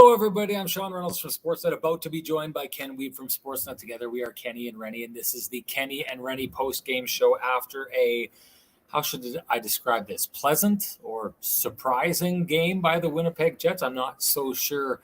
Hello, everybody. I'm Sean Reynolds from Sportsnet, about to be joined by Ken Wiebe from Sportsnet. Together, we are Kenny and Renny, and this is the Kenny and Renny post-game show after a, how should I describe this, pleasant or surprising game by the Winnipeg Jets. I'm not so sure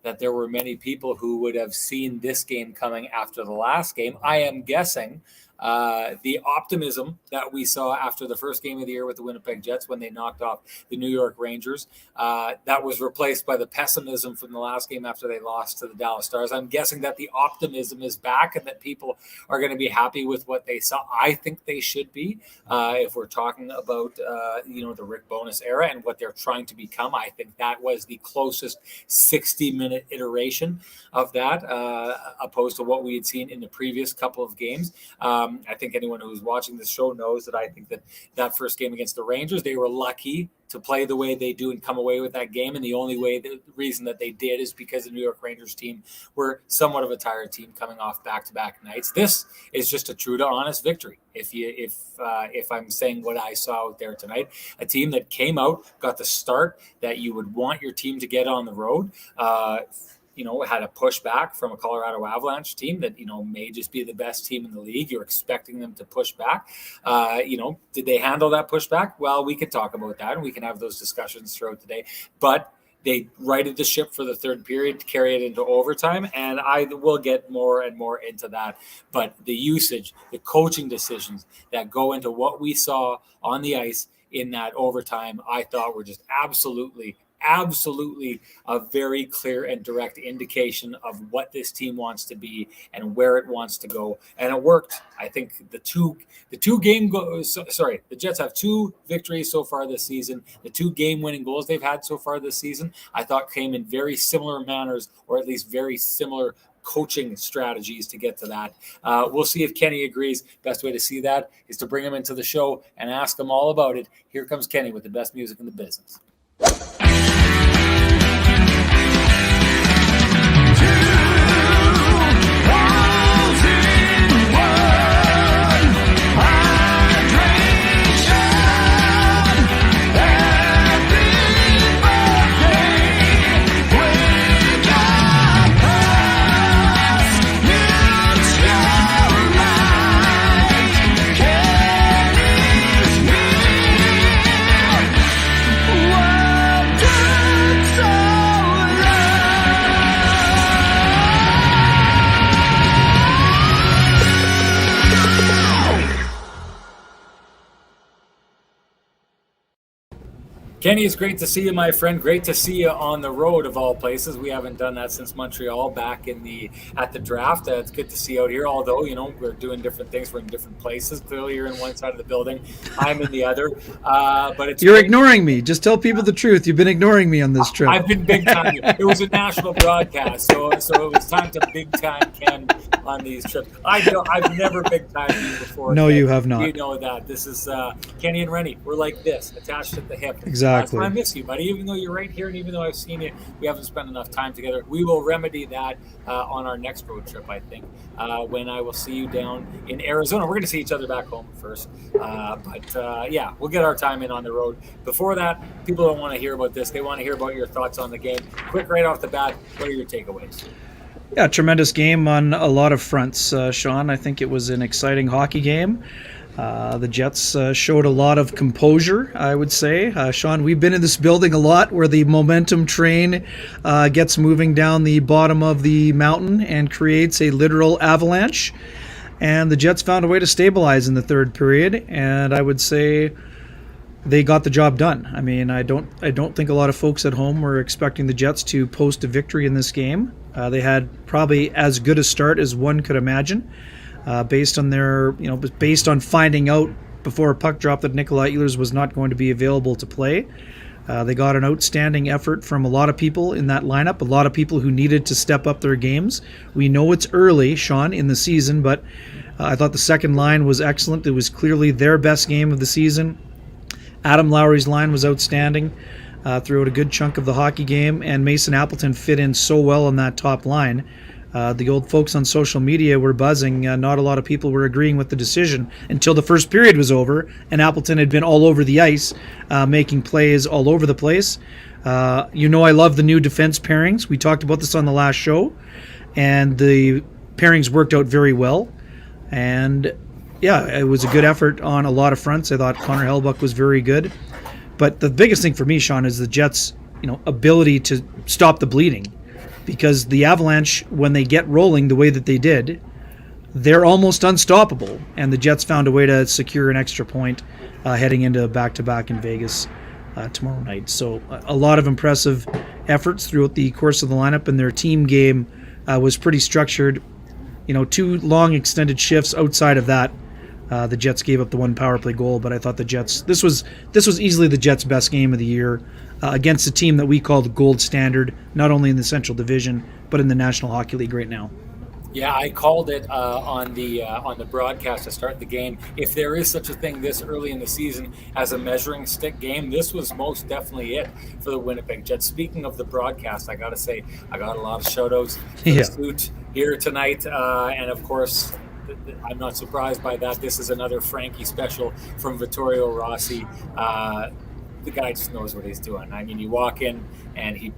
that there were many people who would have seen this game coming after the last game. I am guessing the optimism that we saw after the first game of the year with the Winnipeg Jets when they knocked off the New York Rangers, that was replaced by the pessimism from the last game after they lost to the Dallas Stars. I'm guessing that the optimism is back and that people are going to be happy with what they saw. I think they should be, if we're talking about the Rick Bowness era and what they're trying to become. I think that was the closest 60-minute iteration of that, opposed to what we had seen in the previous couple of games. I think anyone who's watching this show knows that I think that first game against the Rangers, they were lucky to play the way they do and come away with that game. And the only reason that they did is because the New York Rangers team were somewhat of a tired team coming off back-to-back nights. This is just a true to honest victory. If I'm saying what I saw out there tonight, a team that came out, got the start that you would want your team to get on the road, had a pushback from a Colorado Avalanche team that, may just be the best team in the league. You're expecting them to push back. Did they handle that pushback? Well, we could talk about that and we can have those discussions throughout the day. But they righted the ship for the third period to carry it into overtime, and I will get more and more into that. But the usage, the coaching decisions that go into what we saw on the ice in that overtime, I thought were just absolutely a very clear and direct indication of what this team wants to be and where it wants to go. And it worked. I think the Jets have 2 victories so far this season. The 2 game-winning goals they've had so far this season, I thought came in very similar manners, or at least very similar coaching strategies to get to that. We'll see if Kenny agrees. Best way to see that is to bring him into the show and ask him all about it. Here comes Kenny with the best music in the business. Kenny, it's great to see you, my friend. Great to see you on the road of all places. We haven't done that since Montreal back at the draft. It's good to see you out here, although, we're doing different things. We're in different places. Clearly, you're in one side of the building. I'm in the other. But you're ignoring me. Just tell people the truth. You've been ignoring me on this trip. I've been big time. It was a national broadcast, so it was time to big time Ken on these trips. I've never big time you before. No, Ken. you have not. You know that. This is Kenny and Renny. We're like this, attached at the hip. Exactly. That's why I miss you, buddy. Even though you're right here, and even though I've seen you, we haven't spent enough time together. We will remedy that on our next road trip, I think, when I will see you down in Arizona. We're going to see each other back home first. But we'll get our time in on the road. Before that, people don't want to hear about this. They want to hear about your thoughts on the game. Quick, right off the bat, what are your takeaways? Yeah, tremendous game on a lot of fronts, Sean. I think it was an exciting hockey game. The Jets showed a lot of composure, I would say. Sean, we've been in this building a lot where the momentum train gets moving down the bottom of the mountain and creates a literal avalanche. And the Jets found a way to stabilize in the third period, and I would say they got the job done. I mean, I don't think a lot of folks at home were expecting the Jets to post a victory in this game. They had probably as good a start as one could imagine. Based on finding out before a puck drop that Nikolai Ehlers was not going to be available to play. They got an outstanding effort from a lot of people in that lineup, a lot of people who needed to step up their games. We know it's early, Sean, in the season, but I thought the second line was excellent. It was clearly their best game of the season. Adam Lowry's line was outstanding throughout a good chunk of the hockey game, and Mason Appleton fit in so well on that top line. The old folks on social media were buzzing. Not a lot of people were agreeing with the decision until the first period was over, and Appleton had been all over the ice, making plays all over the place. I love the new defense pairings. We talked about this on the last show, and the pairings worked out very well. And yeah, it was a good effort on a lot of fronts. I thought Connor Hellbuck was very good. But the biggest thing for me, Sean, is the Jets' ability to stop the bleeding. Because the Avalanche, when they get rolling the way that they did, they're almost unstoppable. And the Jets found a way to secure an extra point heading into back-to-back in Vegas tomorrow night. So a lot of impressive efforts throughout the course of the lineup, and their team game was pretty structured. 2 long extended shifts. Outside of that, the Jets gave up the 1 power play goal, but I thought the Jets, this was easily the Jets' best game of the year against a team that we call the gold standard, not only in the Central Division, but in the National Hockey League right now. Yeah, I called it on the broadcast to start the game. If there is such a thing this early in the season as a measuring stick game, this was most definitely it for the Winnipeg Jets. Speaking of the broadcast, I got to say, I got a lot of shout-outs to the suit here tonight. And of course, I'm not surprised by that. This is another Frankie special from Vittorio Rossi. The guy just knows what he's doing. I mean, you walk in and he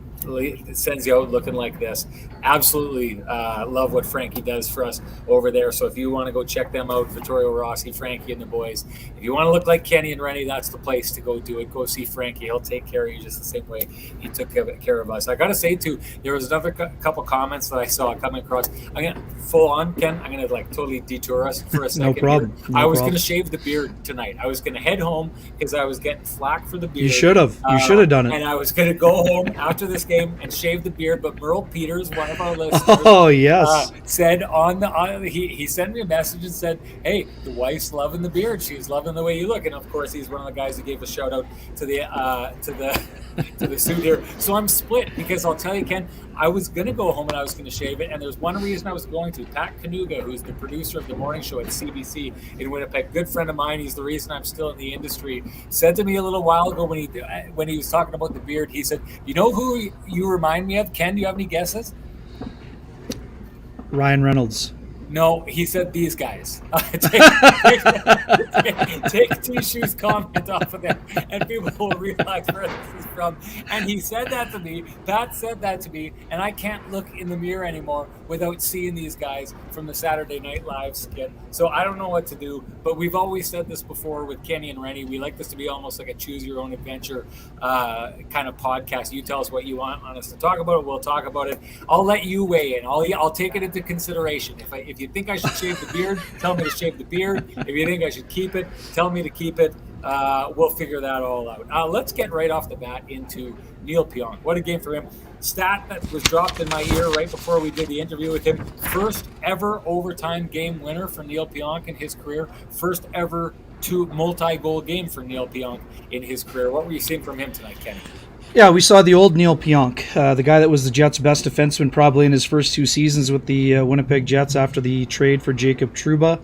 sends you out looking like this. Absolutely love what Frankie does for us over there. So if you want to go check them out, Vittorio Rossi, Frankie and the boys, if you want to look like Kenny and Renny, that's the place to go do it. Go see Frankie. He'll take care of you just the same way he took care of us. I got to say, too, there was another couple comments that I saw coming across. I'm going to full on, Ken. I'm going to totally detour us for a second. No problem. I was going to shave the beard tonight. I was going to head home because I was getting flack for the beard. You should have. You should have done it. And I was going to go home after this game and shave the beard. But Merle Peters, one of our listeners, said he sent me a message and said, "Hey, the wife's loving the beard. She's loving the way you look." And of course, he's one of the guys who gave a shout out to the suit here. So I'm split because I'll tell you, Ken, I was going to go home and I was going to shave it. And there's one reason I was going to. Pat Kanuga, who's the producer of the morning show at CBC in Winnipeg, good friend of mine. He's the reason I'm still in the industry. Said to me a little while ago when he was talking about the beard, he said, "You know who you remind me of, Ken? Do you have any guesses?" Ryan Reynolds. No, he said these guys. Take T-Shoe's comment off of them, and people will realize where this is from. And he said that to me. Pat said that to me, and I can't look in the mirror anymore without seeing these guys from the Saturday Night Live skit. So I don't know what to do, but we've always said this before with Kenny and Renny. We like this to be almost like a choose-your-own-adventure kind of podcast. You tell us what you want us to talk about, we'll talk about it. I'll let you weigh in. I'll take it into consideration. If you think I should shave the beard, tell me to shave the beard. If you think I should keep it, tell me to keep it. We'll figure that all out. Let's get right off the bat into Neil Pionk. What a game for him. Stat that was dropped in my ear right before we did the interview with him. First ever overtime game winner for Neil Pionk in his career. First ever multi-goal game for Neil Pionk in his career. What were you seeing from him tonight, Kenny? Yeah, we saw the old Neil Pionk, the guy that was the Jets' best defenseman probably in his first 2 seasons with the Winnipeg Jets after the trade for Jacob Trouba.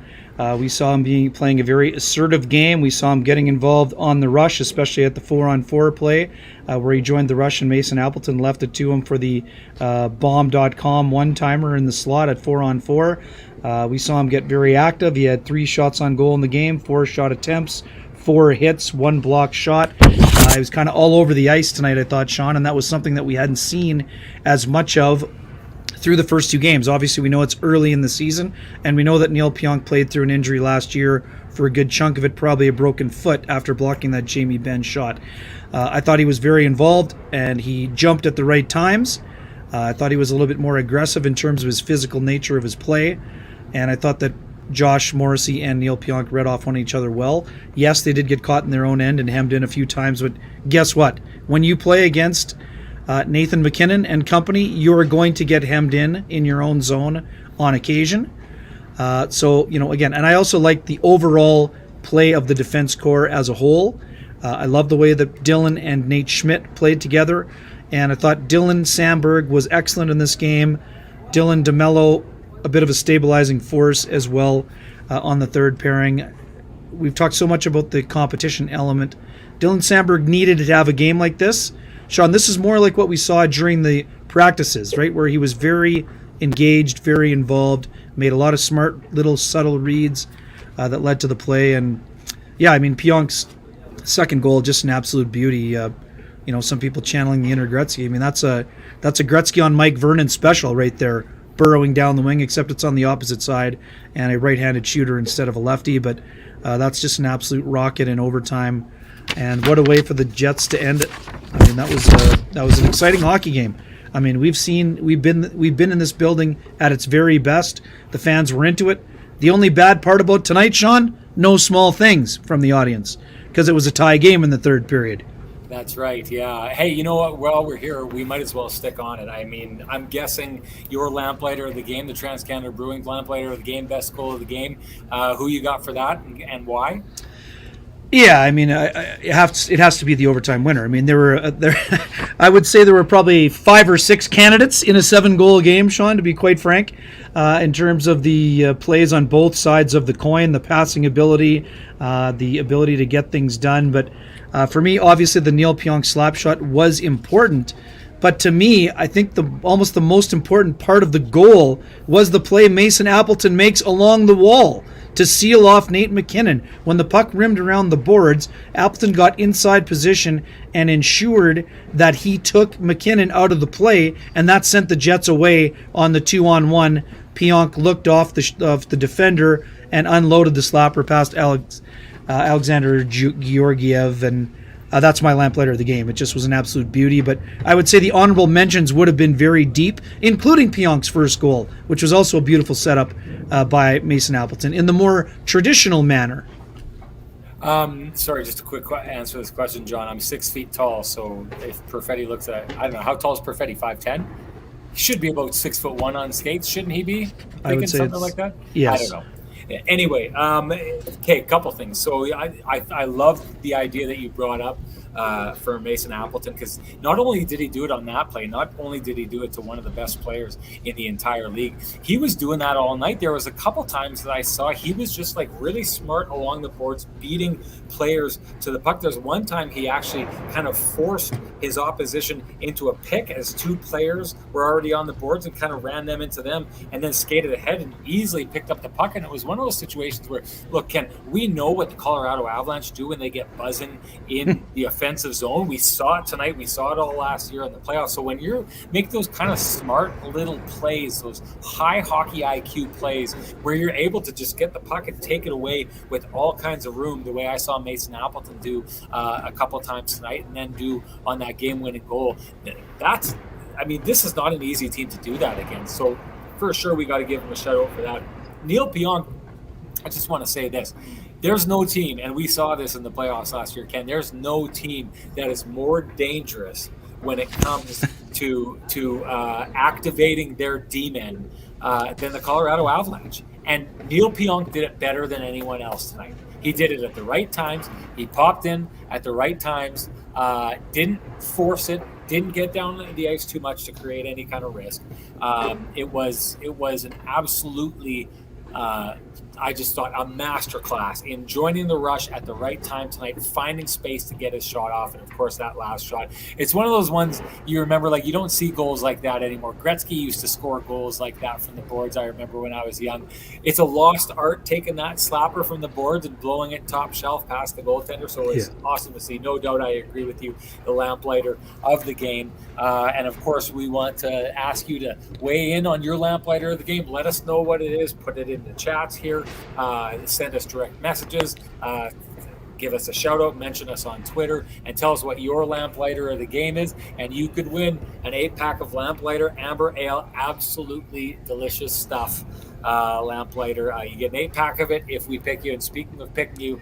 We saw him playing a very assertive game. We saw him getting involved on the rush, especially at the 4-on-4 play, where he joined the rush and Mason Appleton left it to him for the bomb.com one-timer in the slot at 4-on-4. We saw him get very active. He had 3 shots on goal in the game, 4 shot attempts, 4 hits, 1 block shot. He was kind of all over the ice tonight, I thought, Sean, and that was something that we hadn't seen as much of through the first 2 games. Obviously, we know it's early in the season, and we know that Neil Pionk played through an injury last year for a good chunk of it, probably a broken foot after blocking that Jamie Benn shot. I thought he was very involved, and he jumped at the right times. I thought he was a little bit more aggressive in terms of his physical nature of his play, and I thought that Josh Morrissey and Neil Pionk read off on each other well. Yes, they did get caught in their own end and hemmed in a few times, but guess what? When you play against Nathan McKinnon and company, you're going to get hemmed in your own zone on occasion. Again, and I also like the overall play of the defense core as a whole. I love the way that Dylan and Nate Schmidt played together, and I thought Dylan Sandberg was excellent in this game. Dylan DeMello, a bit of a stabilizing force as well on the third pairing. We've talked so much about the competition element. Dylan Sandberg needed to have a game like this. Sean, this is more like what we saw during the practices, right, where he was very engaged, very involved, made a lot of smart little subtle reads that led to the play. And yeah, I mean, Pionk's second goal, just an absolute beauty. Some people channeling the inner Gretzky. I mean, that's a Gretzky on Mike Vernon special right there, burrowing down the wing, except it's on the opposite side and a right-handed shooter instead of a lefty. But that's just an absolute rocket in overtime. And what a way for the Jets to end it. I mean, that was an exciting hockey game. I mean, we've been in this building at its very best. The fans were into it. The only bad part about tonight, Sean, no small things from the audience, because it was a tie game in the third period. That's right, yeah. Hey, you know what? While we're here, we might as well stick on it. I mean, I'm guessing your Lamplighter of the game, the Trans-Canada Brewing Lamplighter of the game, best goal of the game. Who you got for that and why? Yeah, I mean, it has to be the overtime winner. I mean, I would say there were probably 5 or 6 candidates in a 7-goal game, Sean, to be quite frank, in terms of the plays on both sides of the coin, the passing ability, the ability to get things done. But for me, obviously, the Neil Pionk slap shot was important. But to me, I think almost the most important part of the goal was the play Mason Appleton makes along the wall to seal off Nate McKinnon. When the puck rimmed around the boards, Appleton got inside position and ensured that he took McKinnon out of the play, and that sent the Jets away on the 2-on-1. Pionk looked off the defender and unloaded the slapper past Alexander Georgiev, and that's my Lamplighter of the game. It just was an absolute beauty. But I would say the honorable mentions would have been very deep, including Pionk's first goal, which was also a beautiful setup by Mason Appleton in the more traditional manner. Sorry, just a quick answer to this question, John. I'm 6 feet tall, so if Perfetti looks at, I don't know, how tall is Perfetti? 5'10"? He should be about 6'1" on skates, shouldn't he be? I would say something like that. Yes. I don't know. Anyway, okay, a couple things. So I love the idea that you brought up for Mason Appleton, because not only did he do it on that play, not only did he do it to one of the best players in the entire league, he was doing that all night. There was a couple times that I saw he was just like really smart along the boards, beating players to the puck. There's one time he actually kind of forced his opposition into a pick as 2 players were already on the boards and kind of ran them into them and then skated ahead and easily picked up the puck. And it was one of those situations where, look, Ken, we know what the Colorado Avalanche do when they get buzzing in the offensive zone. We saw it tonight. We saw it all last year in the playoffs. So when you make those kind of smart little plays, those high hockey IQ plays where you're able to just get the puck and take it away with all kinds of room, the way I saw Mason Appleton do a couple times tonight and then do on that game-winning goal, this is not an easy team to do that against. So for sure, we got to give him a shout out for that. Neil Pionk, I just want to say this. There's no team, and we saw this in the playoffs last year, Ken, there's no team that is more dangerous when it comes to activating their D-men than the Colorado Avalanche. And Neil Pionk did it better than anyone else tonight. He did it at the right times. He popped in at the right times, didn't force it, didn't get down the ice too much to create any kind of risk. It was an absolutely I just thought a masterclass in joining the rush at the right time tonight, finding space to get his shot off, and of course that last shot. It's one of those ones you remember, like, you don't see goals like that anymore. Gretzky used to score goals like that from the boards, I remember when I was young. It's a lost art taking that slapper from the boards and blowing it top shelf past the goaltender, so it's awesome to see. No doubt I agree with you, the Lamplighter of the game. And of course we want to ask you to weigh in on your Lamplighter of the game. Let us know what it is. Put it in the chats here. Send us direct messages, give us a shout out, mention us on Twitter, and tell us what your Lamplighter of the game is, and you could win an 8-pack of Lamplighter Amber Ale. Absolutely delicious stuff. Lamplighter, you get an 8-pack of it if we pick you. And speaking of picking you,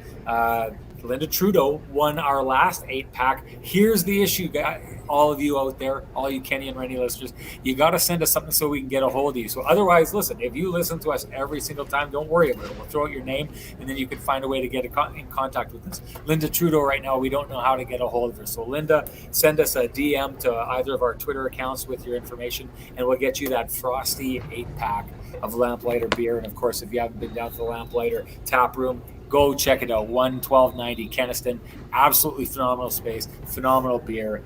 Linda Trudeau won our last 8-pack. Here's the issue, guys, all of you out there, all you Kenny and Renny listeners, you got to send us something so we can get a hold of you. So otherwise, listen, if you listen to us every single time, don't worry about it. We'll throw out your name, and then you can find a way to get in contact with us. Linda Trudeau, right now, we don't know how to get a hold of her. So Linda, send us a DM to either of our Twitter accounts with your information, and we'll get you that frosty 8-pack of Lamplighter beer. And of course, if you haven't been down to the Lamplighter tap room, Go check it out. 11290 Keniston. Absolutely phenomenal space, phenomenal beer.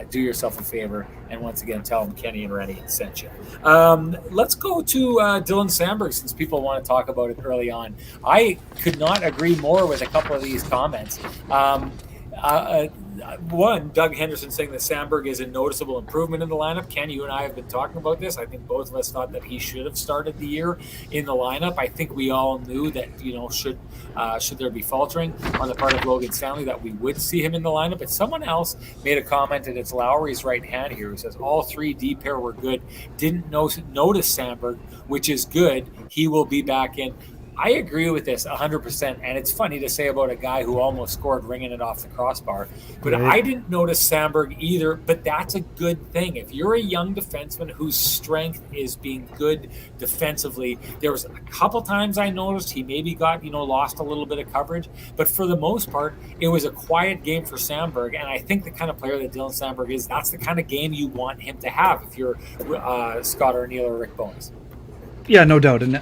Do yourself a favor. And once again, tell them Kenny and Renny sent you. Let's go to Dylan Sandberg, since people want to talk about it early on. I could not agree more with a couple of these comments. One, Doug Henderson saying that Sandberg is a noticeable improvement in the lineup. Ken, you and I have been talking about this. I think both of us thought that he should have started the year in the lineup. I think we all knew that, should there be faltering on the part of Logan Stanley, that we would see him in the lineup. But someone else made a comment, and it's Lowry's right hand here, who says all three D pair were good. Didn't notice Sandberg, which is good. He will be back in. I agree with this 100%, and it's funny to say about a guy who almost scored ringing it off the crossbar, but right. I didn't notice Sandberg either, but that's a good thing. If you're a young defenseman whose strength is being good defensively, there was a couple times I noticed he maybe got, lost a little bit of coverage, but for the most part, it was a quiet game for Sandberg, and I think the kind of player that Dylan Sandberg is, that's the kind of game you want him to have if you're Scott Arniel or Rick Bones. Yeah, no doubt. And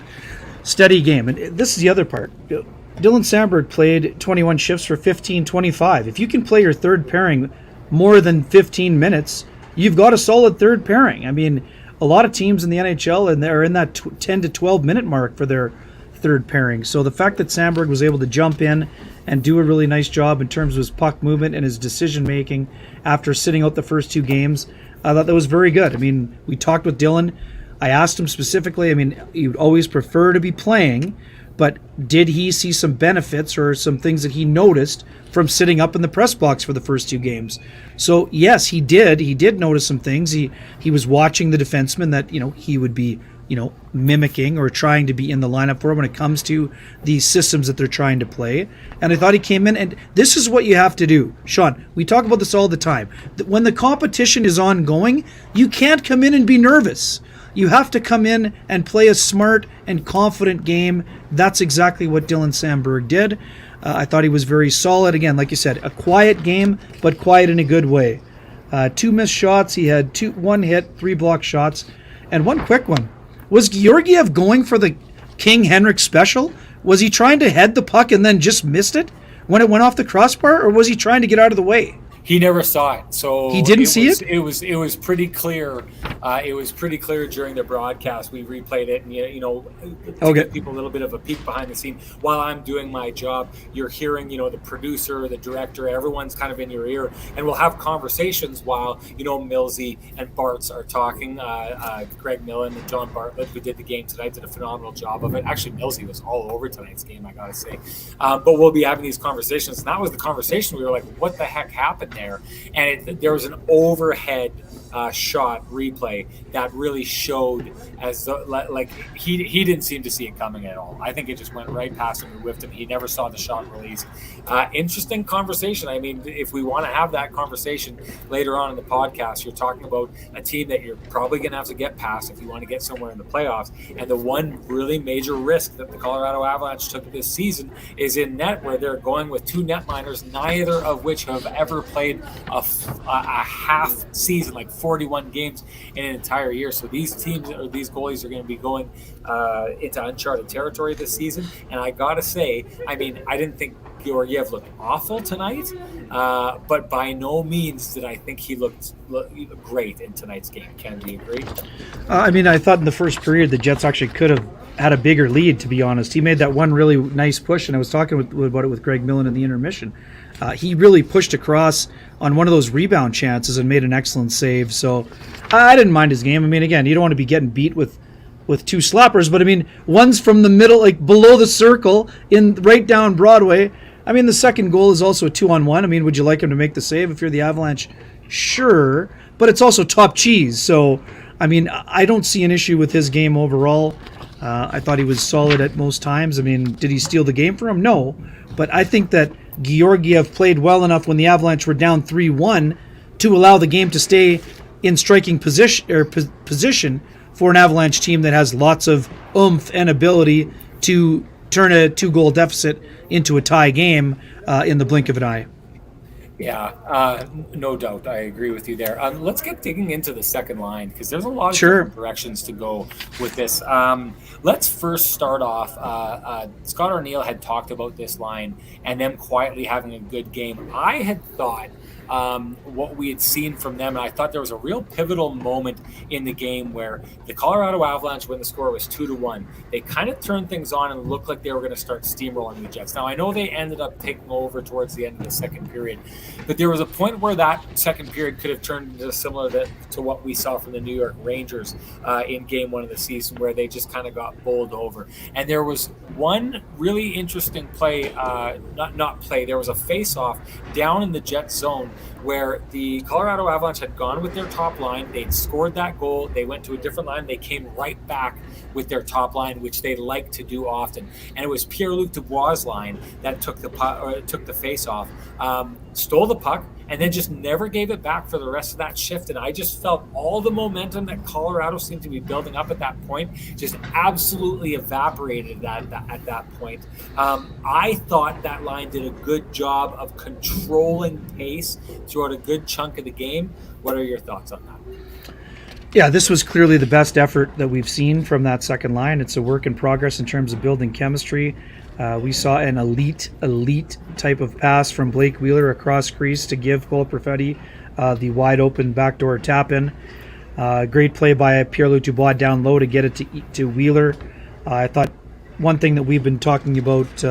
steady game. And this is the other part. Dylan Sandberg played 21 shifts for 15-25. If you can play your third pairing more than 15 minutes, you've got a solid third pairing. I mean, a lot of teams in the NHL and they're in that 10 to 12 minute mark for their third pairing. So the fact that Sandberg was able to jump in and do a really nice job in terms of his puck movement and his decision making after sitting out the first two games, I thought that was very good. I mean, we talked with Dylan. I asked him specifically, he would always prefer to be playing, but did he see some benefits or some things that he noticed from sitting up in the press box for the first two games? So yes, he did. He did notice some things. He was watching the defenseman that, he would be, mimicking or trying to be in the lineup for when it comes to these systems that they're trying to play. And I thought he came in, and this is what you have to do. Sean, we talk about this all the time. When the competition is ongoing, you can't come in and be nervous. You have to come in and play a smart and confident game. That's exactly what Dylan Sandberg did. I thought he was very solid. Again, like you said, a quiet game, but quiet in a good way. 2 missed shots. He had 1 hit, 3 blocked shots, and 1 quick one. Was Georgiev going for the King Henrik special? Was he trying to head the puck and then just missed it when it went off the crossbar, or was he trying to get out of the way? He never saw it, so he didn't see it. It was pretty clear. It was pretty clear during the broadcast. We replayed it, and to give people a little bit of a peek behind the scene. While I'm doing my job, you're hearing, the producer, the director, everyone's kind of in your ear, and we'll have conversations while Millsy and Bartz are talking. Greg Millen and John Bartlett, who did the game tonight, did a phenomenal job of it. Actually, Millsy was all over tonight's game, I gotta say. But we'll be having these conversations, and that was the conversation. We were like, "What the heck happened there?" And there was an overhead shot replay that really showed as though, like he didn't seem to see it coming at all. I think it just went right past him and whiffed him. He never saw the shot release. Interesting conversation. I mean, if we want to have that conversation later on in the podcast, you're talking about a team that you're probably going to have to get past if you want to get somewhere in the playoffs. And the one really major risk that the Colorado Avalanche took this season is in net, where they're going with 2 netminders, neither of which have ever played a half season, like 41 games in an entire year. So these teams, or these goalies, are going to be going into uncharted territory this season. And I gotta say, I didn't think Georgiev looked awful tonight, but by no means did I think he looked great in tonight's game. Ken, do you agree? I thought in the first period the Jets actually could have had a bigger lead, to be honest. He made that one really nice push, and I was talking about it with Greg Millen in the intermission. He really pushed across on one of those rebound chances and made an excellent save. So I didn't mind his game. Again, you don't want to be getting beat with 2 slappers, but one's from the middle, like below the circle, in right down Broadway. The second goal is also a 2-on-1. Would you like him to make the save if you're the Avalanche? Sure, but it's also top cheese. So, I don't see an issue with his game overall. I thought he was solid at most times. Did he steal the game for him? No, but I think that Georgiev played well enough when the Avalanche were down 3-1 to allow the game to stay in striking position for an Avalanche team that has lots of oomph and ability to turn a 2-goal deficit into a tie game in the blink of an eye. Yeah, no doubt. I agree with you there. Let's get digging into the second line because there's a lot of Sure. different directions to go with this. Let's first start off. Scott O'Neill had talked about this line and them quietly having a good game. I had thought what we had seen from them, and I thought there was a real pivotal moment in the game where the Colorado Avalanche, when the score was 2-1, they kind of turned things on and looked like they were going to start steamrolling the Jets. Now I know they ended up taking over towards the end of the second period, but there was a point where that second period could have turned into similar to what we saw from the New York Rangers in game one of the season, where they just kind of got bowled over. And there was one really interesting play, not play, there was a face-off down in the Jet zone where the Colorado Avalanche had gone with their top line. They'd scored that goal. They went to a different line. They came right back with their top line, which they like to do often. And it was Pierre-Luc Dubois' line that took the face-off, stole the puck, and then just never gave it back for the rest of that shift. And I just felt all the momentum that Colorado seemed to be building up at that point just absolutely evaporated at that point. I thought that line did a good job of controlling pace throughout a good chunk of the game. What are your thoughts on that? Yeah, this was clearly the best effort that we've seen from that second line. It's a work in progress in terms of building chemistry. We saw an elite type of pass from Blake Wheeler across crease to give Cole Perfetti the wide open backdoor tap in. Great play by Pierre-Luc Dubois down low to get it to Wheeler. I thought one thing that we've been talking about,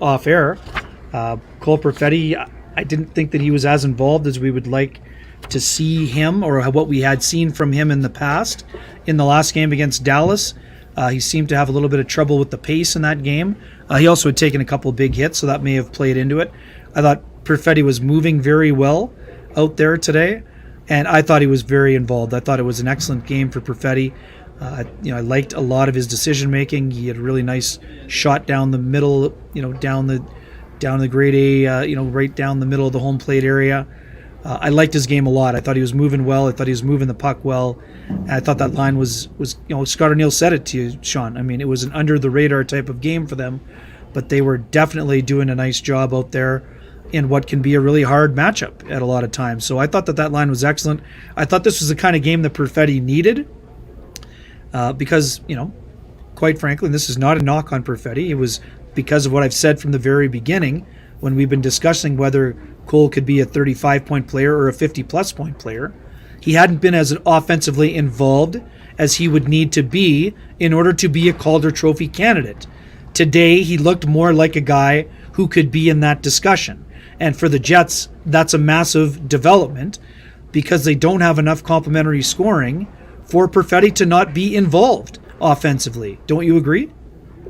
off air, Cole Perfetti, I didn't think that he was as involved as we would like to see him, or what we had seen from him in the past. In the last game against Dallas, he seemed to have a little bit of trouble with the pace in that game. He also had taken a couple of big hits, so that may have played into it. I thought Perfetti was moving very well out there today, and I thought he was very involved. I thought it was an excellent game for Perfetti. I liked a lot of his decision making. He had a really nice shot down the middle, down the grade A, right down the middle of the home plate area. I liked his game a lot. I thought he was moving well. I thought he was moving the puck well. And I thought that line was Scott O'Neill said it to you, Sean. I mean, it was an under the radar type of game for them, but they were definitely doing a nice job out there in what can be a really hard matchup at a lot of times. So I thought that line was excellent. I thought this was the kind of game that Perfetti needed because, quite frankly, and this is not a knock on Perfetti. It was because of what I've said from the very beginning when we've been discussing whether Cole could be a 35-point player or a 50-plus point player. He hadn't been as offensively involved as he would need to be in order to be a Calder Trophy candidate. Today, he looked more like a guy who could be in that discussion. And for the Jets, that's a massive development because they don't have enough complementary scoring for Perfetti to not be involved offensively. Don't you agree?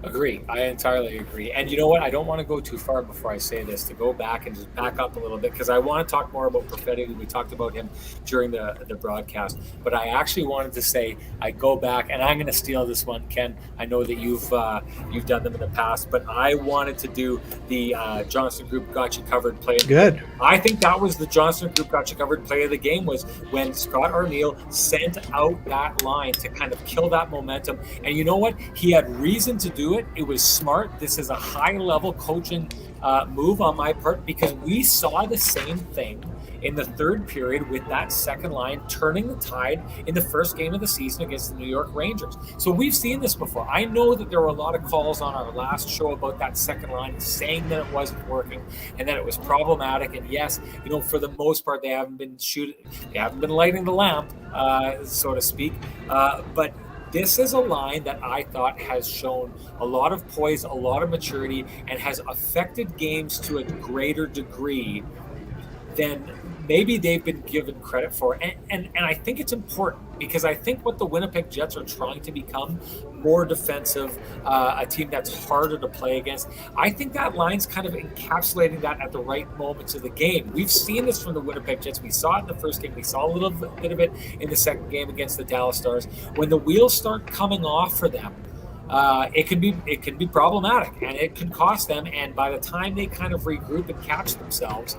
Agree. I entirely agree. And you know what? I don't want to go too far before I say this, to go back and just back up a little bit, because I want to talk more about Perfetti. We talked about him during the broadcast, but I actually wanted to say, I go back, and I'm going to steal this one, Ken. I know that you've done them in the past, but I wanted to do the Johnson Group Got You Covered play. Good. I think that was the Johnson Group Got You Covered play of the game, was when Scott O'Neill sent out that line to kind of kill that momentum. And you know what? He had reason to do it. It was smart. This is a high-level coaching move on my part, because we saw the same thing in the third period with that second line turning the tide in the first game of the season against the New York Rangers. So we've seen this before. I know that there were a lot of calls on our last show about that second line saying that it wasn't working and that it was problematic. And yes, for the most part, they haven't been lighting the lamp, so to speak. But this is a line that I thought has shown a lot of poise, a lot of maturity, and has affected games to a greater degree than maybe they've been given credit for. And I think it's important, because I think what the Winnipeg Jets are trying to become, more defensive, a team that's harder to play against. I think that line's kind of encapsulating that at the right moments of the game. We've seen this from the Winnipeg Jets. We saw it in the first game. We saw a little bit of it in the second game against the Dallas Stars. When the wheels start coming off for them, it can be problematic, and it can cost them. And by the time they kind of regroup and catch themselves,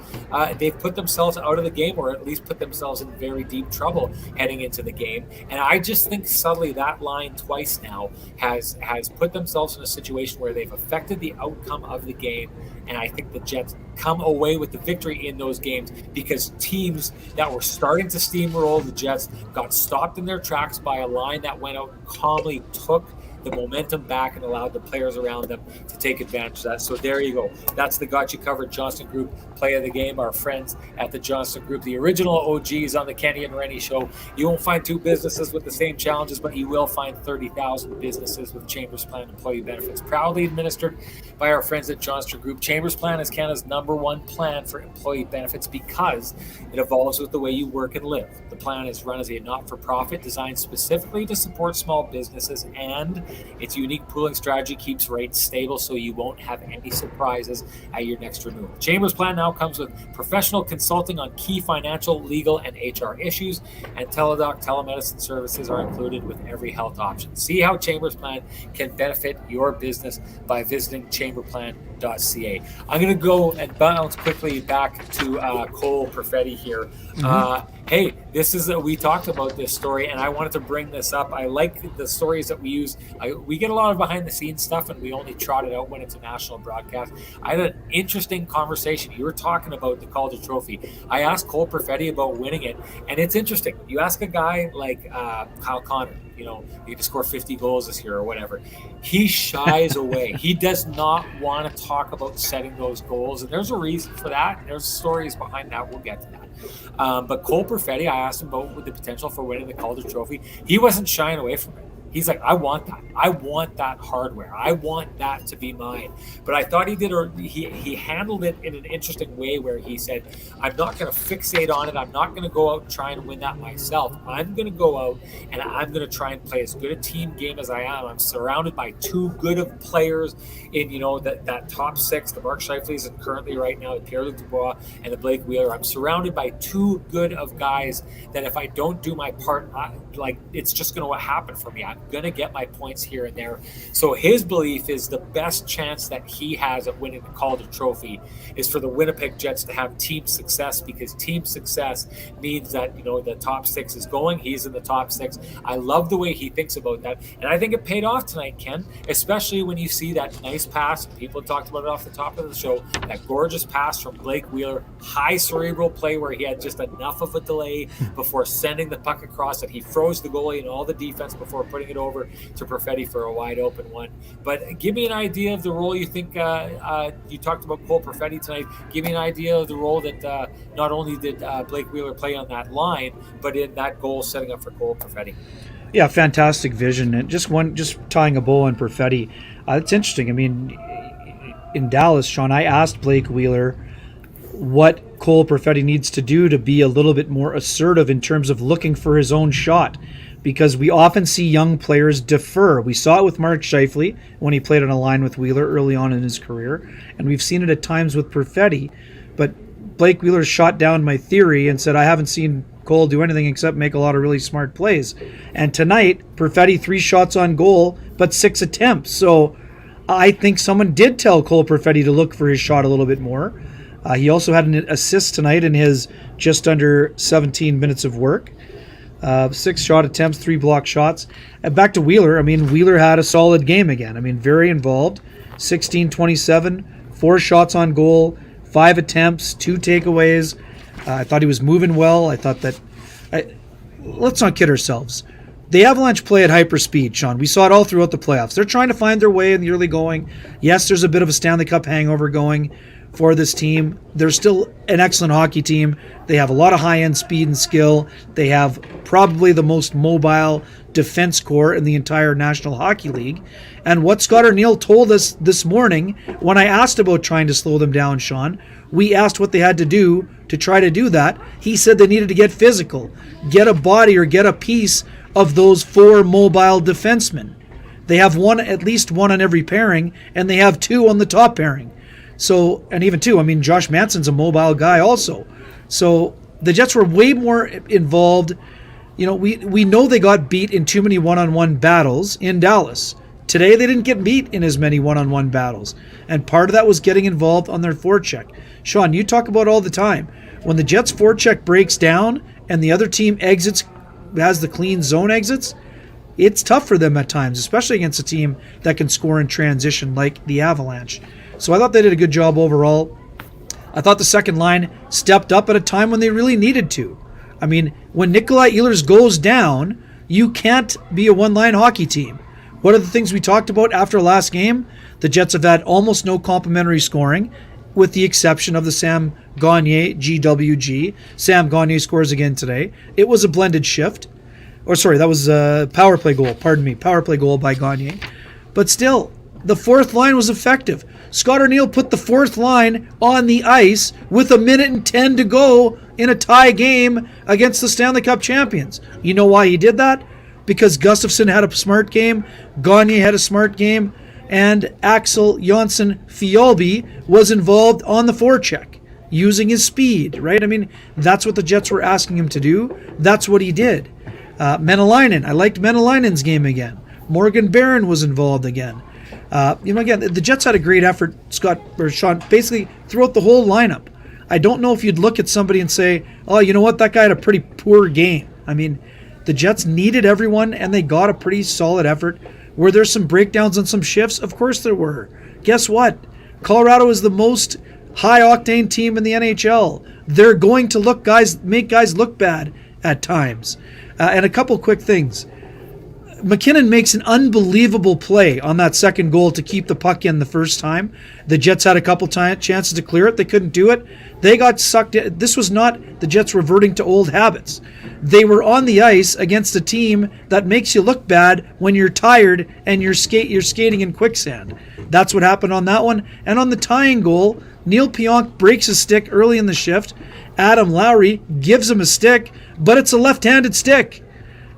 they've put themselves out of the game, or at least put themselves in very deep trouble heading into the game. And I just think subtly that line twice now has put themselves in a situation where they've affected the outcome of the game. And I think the Jets come away with the victory in those games because teams that were starting to steamroll the Jets got stopped in their tracks by a line that went out and calmly took the momentum back and allowed the players around them to take advantage of that. So there you go. That's the Got You Covered Johnston Group play of the game. Our friends at the Johnston Group, the original OGs on the Kenny and Renny show. You won't find two businesses with the same challenges, but you will find 30,000 businesses with Chambers Plan employee benefits, proudly administered by our friends at Johnston Group. Chambers Plan is Canada's #1 plan for employee benefits because it evolves with the way you work and live. The plan is run as a not-for-profit designed specifically to support small businesses, and its unique pooling strategy keeps rates stable so you won't have any surprises at your next renewal. Chambers Plan now comes with professional consulting on key financial, legal, and HR issues, and teledoc telemedicine services are included with every health option. See how Chambers Plan can benefit your business by visiting chamberplan.ca. I'm going to go and bounce quickly back to Cole Perfetti here. Hey, we talked about this story, and I wanted to bring this up. I like the stories that we use. We get a lot of behind-the-scenes stuff, and we only trot it out when it's a national broadcast. I had an interesting conversation. You were talking about the Calder Trophy. I asked Cole Perfetti about winning it, and it's interesting. You ask a guy like Kyle Connor, you need to score 50 goals this year or whatever. He shies away. He does not want to talk about setting those goals, and there's a reason for that. There's stories behind that. We'll get to that. But Cole Perfetti, I asked him about the potential for winning the Calder Trophy. He wasn't shying away from it. He's like, I want that. I want that hardware. I want that to be mine. But I thought he handled it in an interesting way where he said, I'm not going to fixate on it. I'm not going to go out and try and win that myself. I'm going to go out and I'm going to try and play as good a team game as I am. I'm surrounded by too good of players in, that top six, the Mark Scheifele's and currently right now, the Pierre-Luc Dubois and the Blake Wheeler. I'm surrounded by too good of guys that if I don't do my part, it's just going to happen for me. I'm going to get my points here and there. So his belief is the best chance that he has at winning the Calder Trophy is for the Winnipeg Jets to have team success, because team success means that, the top six is going. He's in the top six. I love the way he thinks about that. And I think it paid off tonight, Ken, especially when you see that nice pass. People talked about it off the top of the show, that gorgeous pass from Blake Wheeler, high cerebral play where he had just enough of a delay before sending the puck across that he froze the goalie and all the defense before putting it over to Perfetti for a wide open one. But give me an idea of the role you think, you talked about Cole Perfetti tonight. Give me an idea of the role that not only did Blake Wheeler play on that line, but in that goal setting up for Cole Perfetti. Yeah, fantastic vision. And just tying a bow on Perfetti. It's interesting. I mean, in Dallas, Sean, I asked Blake Wheeler what Cole Perfetti needs to do to be a little bit more assertive in terms of looking for his own shot, because we often see young players defer. We saw it with Mark Scheifele when he played on a line with Wheeler early on in his career, and we've seen it at times with Perfetti. But Blake Wheeler shot down my theory and said, I haven't seen Cole do anything except make a lot of really smart plays. And tonight, Perfetti 3 shots on goal, but 6 attempts. So I think someone did tell Cole Perfetti to look for his shot a little bit more. He also had an assist tonight in his just under 17 minutes of work. 6 shot attempts, 3 block shots. And back to Wheeler. I mean, Wheeler had a solid game again. I mean, very involved. 16-27, 4 shots on goal, 5 attempts, 2 takeaways. I thought he was moving well. I thought that... let's not kid ourselves. The Avalanche play at hyperspeed, Sean. We saw it all throughout the playoffs. They're trying to find their way in the early going. Yes, there's a bit of a Stanley Cup hangover going for this team. They're still an excellent hockey team. They have a lot of high-end speed and skill. They have probably the most mobile defense core in the entire National Hockey League. And what Scott Arniel told us this morning, when I asked about trying to slow them down, Sean, we asked what they had to do to try to do that. He said they needed to get physical, get a body or get a piece of those 4 mobile defensemen. They have at least one on every pairing, and they have 2 on the top pairing. So, and even 2, I mean, Josh Manson's a mobile guy also. So the Jets were way more involved. We know they got beat in too many one-on-one battles in Dallas. Today, they didn't get beat in as many one-on-one battles, and part of that was getting involved on their forecheck. Sean, you talk about all the time. When the Jets' forecheck breaks down and the other team exits, has the clean zone exits, it's tough for them at times, especially against a team that can score in transition like the Avalanche. So I thought they did a good job overall. I thought the second line stepped up at a time when they really needed to. I mean, when Nikolai Ehlers goes down, you can't be a one-line hockey team. What are the things we talked about after last game? The Jets have had almost no complementary scoring, with the exception of the Sam Gagner GWG. Sam Gagner scores again today. It was a blended shift. That was a power play goal. Power play goal by Gagner. But still, the fourth line was effective. Scott Arniel put the fourth line on the ice with 1:10 to go in a tie game against the Stanley Cup champions. You know why he did that? Because Gustafsson had a smart game, Gagner had a smart game, and Axel Jonsson-Fjällby was involved on the forecheck, using his speed, right? I mean, that's what the Jets were asking him to do. That's what he did. Menelainen, I liked Menelainen's game again. Morgan Barron was involved again. Again, the Jets had a great effort, Sean, basically throughout the whole lineup. I don't know if you'd look at somebody and say, oh, you know what, that guy had a pretty poor game. I mean, the Jets needed everyone, and they got a pretty solid effort. Were there some breakdowns on some shifts? Of course there were. Guess what? Colorado is the most high-octane team in the NHL. They're going to make guys look bad at times. And a couple quick things. McKinnon makes an unbelievable play on that second goal to keep the puck in the first time. The Jets had a couple chances to clear it. They couldn't do it. They got sucked in. This was not the Jets reverting to old habits. They were on the ice against a team that makes you look bad when you're tired and you're skating in quicksand. That's what happened on that one. And on the tying goal, Neil Pionk breaks his stick early in the shift. Adam Lowry gives him a stick, but it's a left-handed stick.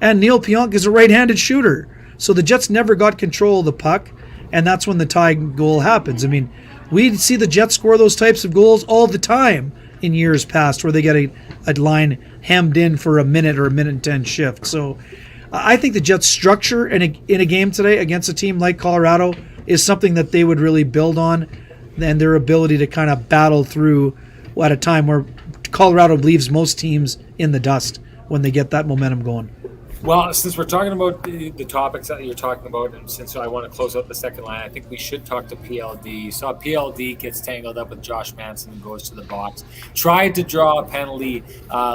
And Neil Pionk is a right-handed shooter. So the Jets never got control of the puck, and that's when the tying goal happens. I mean, we see the Jets score those types of goals all the time in years past where they get a line hemmed in for a minute or a minute and 10 shift. So I think the Jets' structure in a game today against a team like Colorado is something that they would really build on, and their ability to kind of battle through at a time where Colorado leaves most teams in the dust when they get that momentum going. Well, since we're talking about the topics that you're talking about, and since I want to close out the second line, I think we should talk to PLD. You saw PLD gets tangled up with Josh Manson and goes to the box. Tried to draw a penalty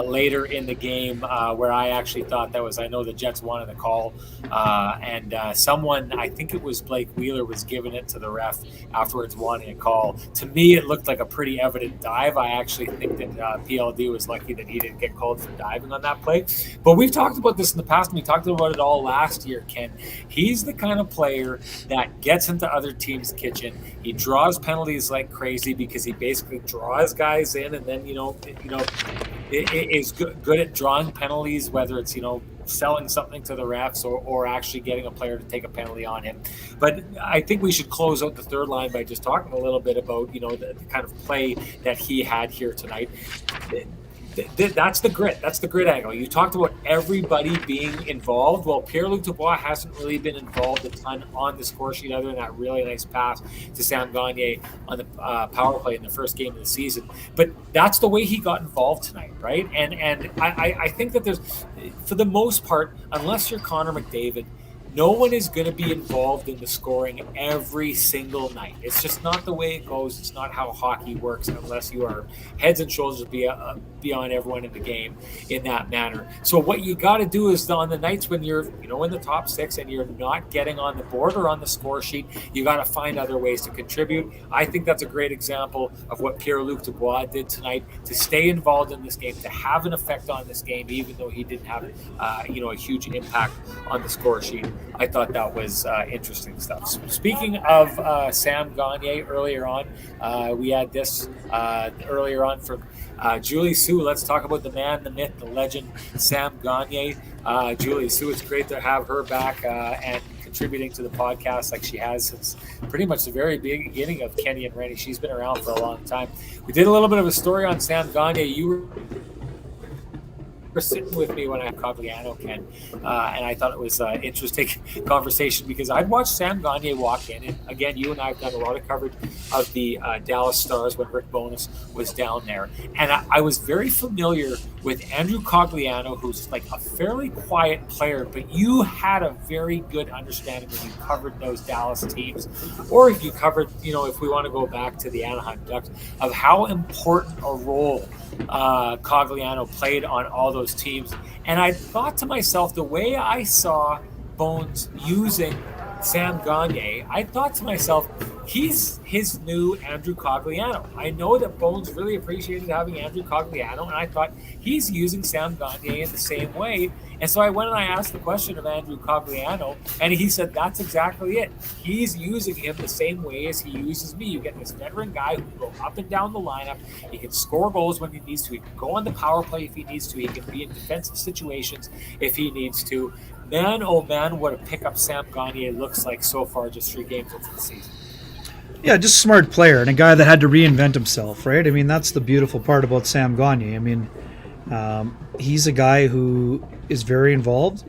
later in the game where I actually thought that was, I know the Jets wanted the call, and someone, I think it was Blake Wheeler, was giving it to the ref afterwards wanting a call. To me, it looked like a pretty evident dive. I actually think that PLD was lucky that he didn't get called for diving on that play. But we've talked about this in the past. We talked about it all last year, Ken. He's the kind of player that gets into other teams' kitchen. He draws penalties like crazy because he basically draws guys in, and then is good at drawing penalties, whether it's selling something to the refs or actually getting a player to take a penalty on him. But I think we should close out the third line by just talking a little bit about the kind of play that he had here tonight. That's the grit. That's the grit angle. You talked about everybody being involved. Well, Pierre-Luc Dubois hasn't really been involved a ton on the score sheet other than that really nice pass to Sam Gagner on the power play in the first game of the season. But that's the way he got involved tonight, right? And I think that there's, for the most part, unless you're Connor McDavid, no one is going to be involved in the scoring every single night. It's just not the way it goes. It's not how hockey works unless you are heads and shoulders beyond everyone in the game in that manner. So what you got to do is on the nights when you're in the top six and you're not getting on the board or on the score sheet, you got to find other ways to contribute. I think that's a great example of what Pierre-Luc Dubois did tonight, to stay involved in this game, to have an effect on this game, even though he didn't have a huge impact on the score sheet. I thought that was interesting stuff. So speaking of Sam Gagner, earlier on, we had this earlier on from Julie Sue. Let's talk about the man, the myth, the legend, Sam Gagner. Julie Sue, it's great to have her back and contributing to the podcast like she has since pretty much the very beginning of Kenny and Renny. She's been around for a long time. We did a little bit of a story on Sam Gagner. You were were sitting with me when I had Cogliano, Ken, and I thought it was an interesting conversation because I'd watched Sam Gagner walk in, and again, you and I have done a lot of coverage of the Dallas Stars when Rick Bowness was down there, and I was very familiar with Andrew Cogliano, who's like a fairly quiet player, but you had a very good understanding when you covered those Dallas teams, or if you covered, if we want to go back to the Anaheim Ducks, of how important a role Cogliano played on all those teams. And I thought to myself, the way I saw Bones using Sam Gagner, I thought to myself, he's his new Andrew Cogliano. I know that Bones really appreciated having Andrew Cogliano, and I thought he's using Sam Gagner in the same way. And so I went and I asked the question of Andrew Cogliano, and he said that's exactly it. He's using him the same way as he uses me. You get this veteran guy who can go up and down the lineup. He can score goals when he needs to. He can go on the power play if he needs to. He can be in defensive situations if he needs to. Man, oh man, what a pickup Sam Gagner looks like so far, just 3 games into the season. Yeah, just a smart player and a guy that had to reinvent himself, right? I mean, that's the beautiful part about Sam Gagner. I mean, he's a guy who is very involved.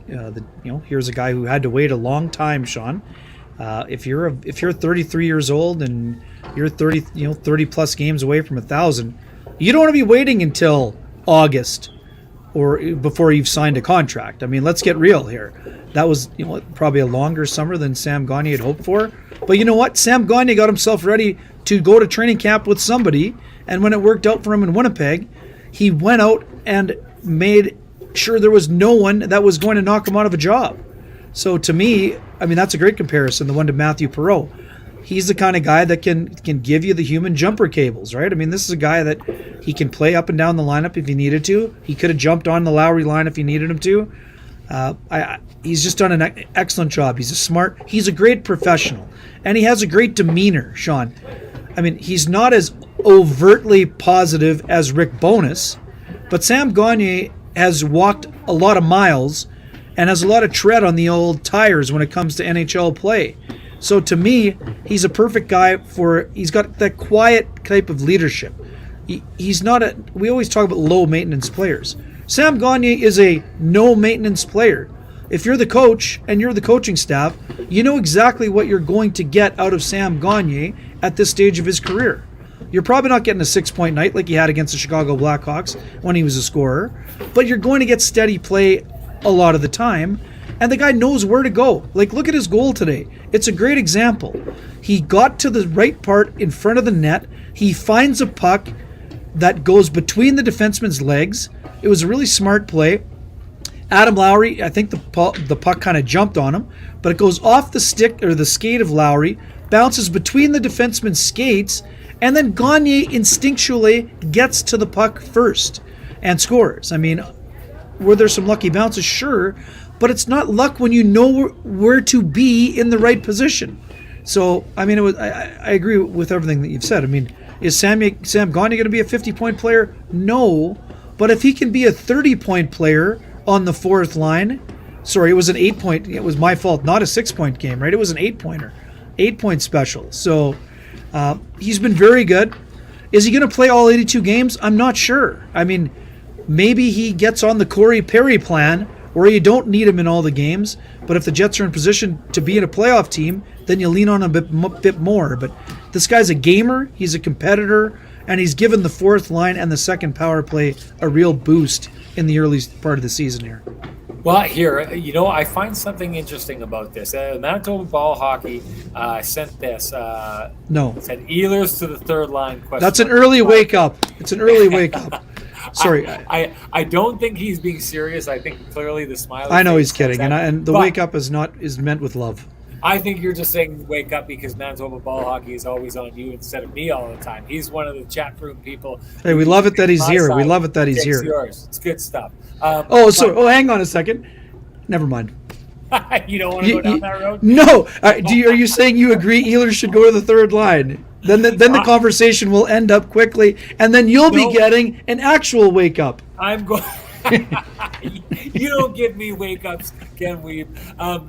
Here's a guy who had to wait a long time, Sean. If you're 33 years old and you're 30 plus games away from 1,000, you don't want to be waiting until August or before you've signed a contract. I mean, let's get real here. That was probably a longer summer than Sam Gagner had hoped for. But you know what? Sam Gagner got himself ready to go to training camp with somebody, and when it worked out for him in Winnipeg, he went out and made sure there was no one that was going to knock him out of a job. So to me, I mean, that's a great comparison, the one to Matthew Perreault. He's the kind of guy that can give you the human jumper cables, right? I mean, this is a guy that he can play up and down the lineup if he needed to. He could have jumped on the Lowry line if he needed him to. He's just done an excellent job. He's a great professional, and he has a great demeanor, Sean. I mean, he's not as overtly positive as Rick Bowness, but Sam Gagner has walked a lot of miles and has a lot of tread on the old tires when it comes to NHL play. So to me, he's a perfect guy he's got that quiet type of leadership. He's not we always talk about low maintenance players. Sam Gagner is a no maintenance player. If you're the coach and you're the coaching staff, you know exactly what you're going to get out of Sam Gagner at this stage of his career. You're probably not getting a 6-point night like he had against the Chicago Blackhawks when he was a scorer, but you're going to get steady play a lot of the time. And the guy knows where to go. Like, look at his goal today. It's a great example. He got to the right part in front of the net. He finds a puck that goes between the defenseman's legs. It was a really smart play. Adam Lowry, I think the puck kind of jumped on him, but it goes off the stick or the skate of Lowry, bounces between the defenseman's skates, and then Gagner instinctually gets to the puck first and scores. I mean, were there some lucky bounces? Sure. But it's not luck when you know where to be in the right position. So, I mean, I agree with everything that you've said. I mean, is Sam Gagner going to be a 50-point player? No. But if he can be a 30-point player on the fourth line, sorry, it was an 8-point. It was my fault, not a 6-point game, right? It was an 8-pointer, 8-point special. So he's been very good. Is he going to play all 82 games? I'm not sure. I mean, maybe he gets on the Corey Perry plan, where you don't need him in all the games, but if the Jets are in position to be in a playoff team, then you lean on him a bit more. But this guy's a gamer, he's a competitor, and he's given the fourth line and the second power play a real boost in the early part of the season here. Well, here, I find something interesting about this. Manitoba Ball Hockey sent this. No. Said Ehlers to the third line question. That's an early wake-up. It's an early wake-up. Sorry, I don't think he's being serious. I think clearly the smile. I know he's kidding, and the wake up is meant with love. I think you're just saying wake up because Manitoba Ball Hockey is always on you instead of me all the time. He's one of the chat room people. Hey, we love it that he's here. We love it that he's here. Yours. It's good stuff. Hang on a second. Never mind. You don't want to go down that road? No. Are you saying you agree Ehlers should go to the third line? Then the conversation will end up quickly, and then you'll be getting an actual wake up. I'm going. You don't give me wake ups, Ken Weeb.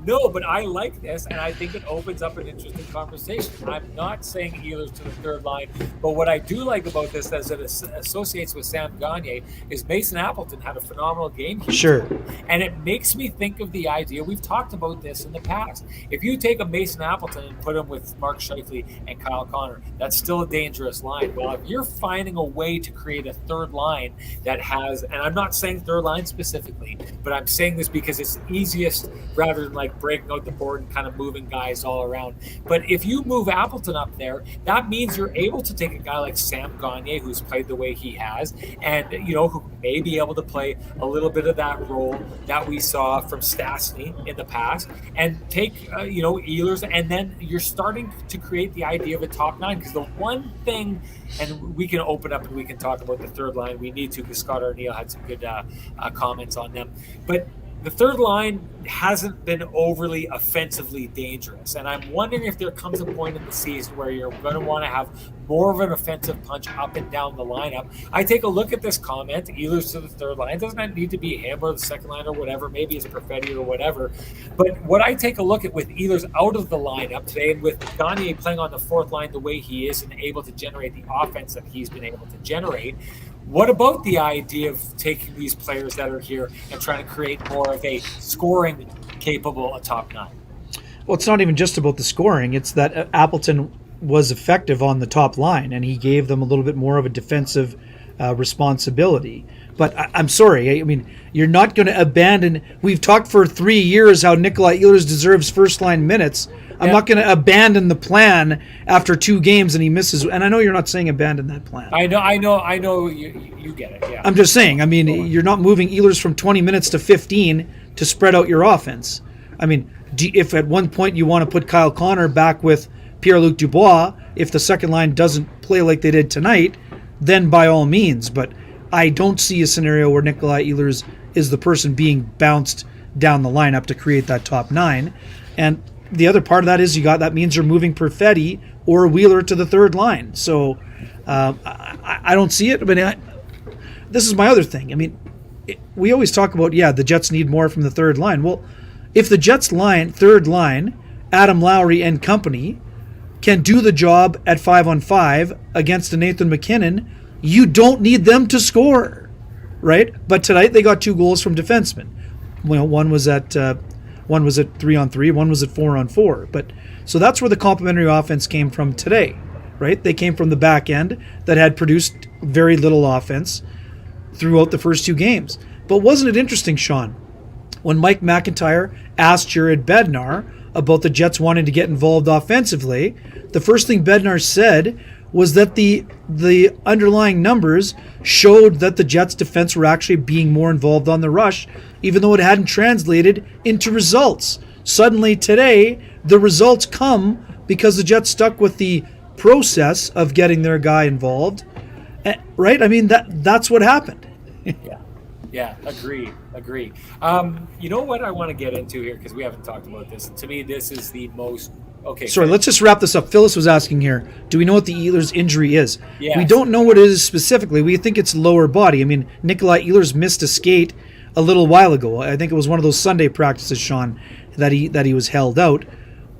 No, but I like this, and I think it opens up an interesting conversation. I'm not saying Ehlers to the third line, but what I do like about this, as it associates with Sam Gagner, is Mason Appleton had a phenomenal game here. Sure. And it makes me think of the idea, we've talked about this in the past. If you take a Mason Appleton and put him with Mark Scheifele and Kyle Connor, that's still a dangerous line. Well, if you're finding a way to create a third line that has, and I'm not saying third line specifically, but I'm saying this because it's easiest rather than like breaking out the board and kind of moving guys all around. But if you move Appleton up there, that means you're able to take a guy like Sam Gagner, who's played the way he has, and who may be able to play a little bit of that role that we saw from Stastny in the past, and take Ehlers, and then you're starting to create the idea of a top nine. Because the one thing, and we can open up and we can talk about the third line, we need to, because Scott Arniel had some good comments on them, but the third line hasn't been overly offensively dangerous. And I'm wondering if there comes a point in the season where you're going to want to have more of an offensive punch up and down the lineup. I take a look at this comment, Ehlers to the third line. It doesn't need to be him or the second line or whatever. Maybe it's Perfetti or whatever. But what I take a look at with Ehlers out of the lineup today, and with Gagner playing on the fourth line the way he is and able to generate the offense that he's been able to generate, what about the idea of taking these players that are here and trying to create more of a scoring capable top nine? Well, it's not even just about the scoring. It's that Appleton was effective on the top line, and he gave them a little bit more of a defensive responsibility. But I'm sorry. I mean, you're not going to abandon. We've talked for 3 years how Nikolai Ehlers deserves first-line minutes. I'm not going to abandon the plan after 2 games and he misses. And I know you're not saying abandon that plan. I know. You get it. Yeah. I'm just saying. I mean, you're not moving Ehlers from 20 minutes to 15 to spread out your offense. I mean, if at one point you want to put Kyle Connor back with Pierre-Luc Dubois, if the second line doesn't play like they did tonight, then by all means. But I don't see a scenario where Nikolai Ehlers is the person being bounced down the lineup to create that top nine. And the other part of that is that means you're moving Perfetti or Wheeler to the third line. So I don't see it. But this is my other thing. I mean, we always talk about, the Jets need more from the third line. Well, if the Jets third line, Adam Lowry and company, can do the job at 5-on-5 against a Nathan MacKinnon, you don't need them to score, right? But tonight they got 2 goals from defensemen. Well, one was at 3-on-3, one was at 4-on-4. But so that's where the complementary offense came from today, right? They came from the back end that had produced very little offense throughout the first 2 games. But wasn't it interesting, Sean, when Mike McIntyre asked Jared Bednar about the Jets wanting to get involved offensively, the first thing Bednar said was that the underlying numbers showed that the Jets' defense were actually being more involved on the rush, even though it hadn't translated into results. Suddenly today, the results come because the Jets stuck with the process of getting their guy involved, right? I mean, that's what happened. Yeah, agree. You know what I want to get into here, because we haven't talked about this. And to me, this is the most... Okay. Sorry, let's just wrap this up. Phyllis was asking here, do we know what the Ehlers injury is? Yes. We don't know what it is specifically. We think it's lower body. I mean, Nikolai Ehlers missed a skate a little while ago. I think it was one of those Sunday practices, Sean, that he was held out.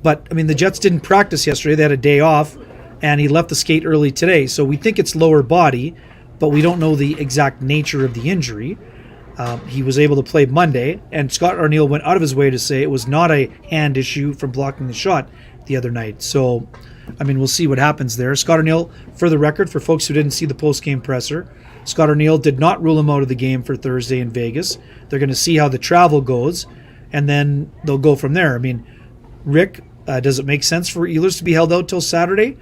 But, I mean, the Jets didn't practice yesterday. They had a day off, and he left the skate early today. So we think it's lower body, but we don't know the exact nature of the injury. He was able to play Monday, and Scott Arniel went out of his way to say it was not a hand issue from blocking the shot the other night. So, I mean, we'll see what happens there. Scott Arniel, for the record, for folks who didn't see the post-game presser, Scott Arniel did not rule him out of the game for Thursday in Vegas. They're going to see how the travel goes, and then they'll go from there. I mean, Rick, does it make sense for Ehlers to be held out till Saturday?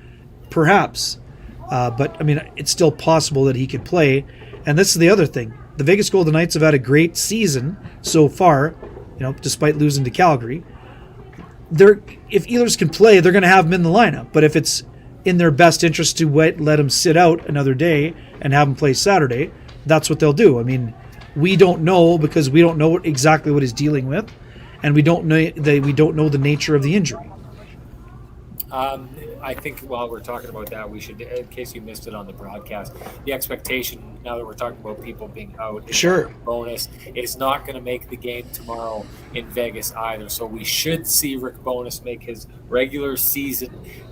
Perhaps. But, I mean, it's still possible that he could play. And this is the other thing. The Vegas Golden Knights have had a great season so far, despite losing to Calgary. If Ehlers can play, they're going to have him in the lineup. But if it's in their best interest to let him sit out another day and have him play Saturday, that's what they'll do. I mean, we don't know, because we don't know exactly what he's dealing with, and we don't know the nature of the injury. I think while we're talking about that, we should, in case you missed it on the broadcast, the expectation now that we're talking about people being out, it's Sure. a bonus. It's not going to make the game tomorrow in Vegas either. So we should see Rick Bowness make his regular season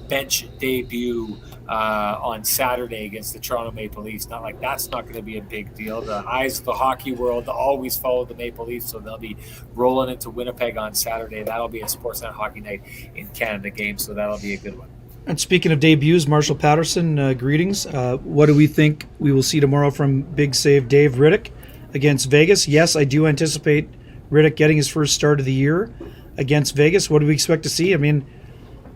bench debut on Saturday against the Toronto Maple Leafs. Not like that's not going to be a big deal. The eyes of the hockey world always follow the Maple Leafs, so they'll be rolling into Winnipeg on Saturday. That'll be a Sportsnet Hockey Night in Canada game, so that'll be a good one. And speaking of debuts, Marshall Patterson, greetings. What do we think we will see tomorrow from big save Dave Riddick against Vegas? Yes, I do anticipate Riddick getting his first start of the year against Vegas. What do we expect to see? I mean,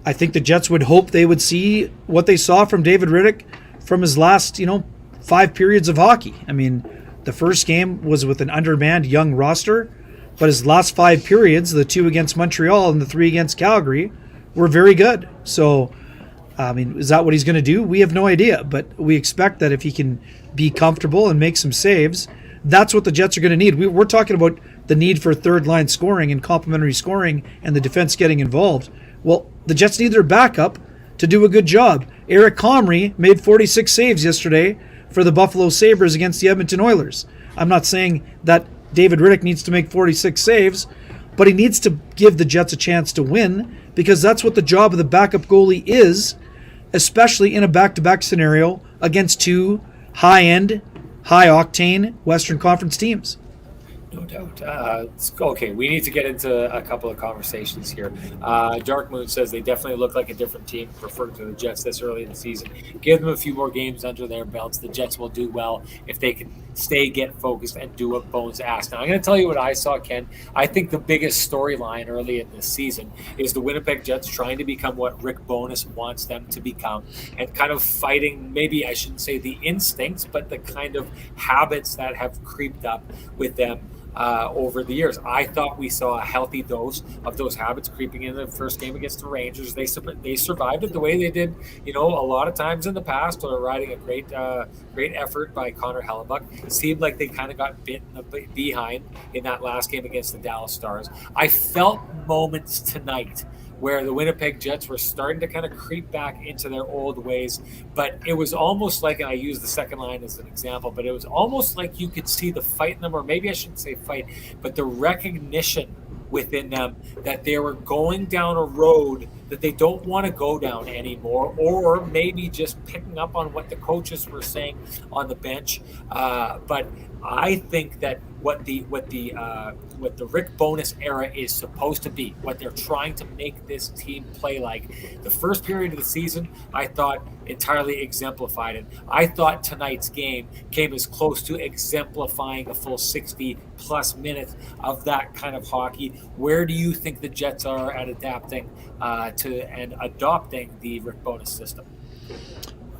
I think the Jets would hope they would see what they saw from David Riddick from his last, 5 periods of hockey. I mean, the first game was with an undermanned young roster, but his last 5 periods, the 2 against Montreal and the 3 against Calgary, were very good. So, I mean, is that what he's going to do? We have no idea, but we expect that if he can be comfortable and make some saves, that's what the Jets are going to need. We're talking about the need for third-line scoring and complementary scoring and the defense getting involved. Well, the Jets need their backup to do a good job. Eric Comrie made 46 saves yesterday for the Buffalo Sabres against the Edmonton Oilers. I'm not saying that David Riddick needs to make 46 saves, but he needs to give the Jets a chance to win because that's what the job of the backup goalie is, especially in a back-to-back scenario against 2 high-end, high-octane Western Conference teams. No doubt. Okay, we need to get into a couple of conversations here. Dark Moon says they definitely look like a different team, referring to the Jets this early in the season. Give them a few more games under their belts. The Jets will do well if they can get focused, and do what Bones asked. Now, I'm going to tell you what I saw, Ken. I think the biggest storyline early in this season is the Winnipeg Jets trying to become what Rick Bowness wants them to become, and kind of fighting, maybe I shouldn't say the instincts, but the kind of habits that have creeped up with them over the years. I thought we saw a healthy dose of those habits creeping in the first game against the Rangers. They survived it the way they did, a lot of times in the past, or riding a great effort by Connor Hellebuck. It seemed like they kind of got bit in the behind in that last game against the Dallas Stars. I felt moments tonight where the Winnipeg Jets were starting to kind of creep back into their old ways. But it was almost like, and I use the second line as an example, but it was almost like you could see the fight in them, or maybe I shouldn't say fight, but the recognition within them that they were going down a road that they don't want to go down anymore, or maybe just picking up on what the coaches were saying on the bench. But I think that what the Rick Bowness era is supposed to be, what they're trying to make this team play like, the first period of the season, I thought entirely exemplified it. I thought tonight's game came as close to exemplifying a full 60 plus minutes of that kind of hockey. Where do you think the Jets are at adapting to and adopting the Rick Bowness system?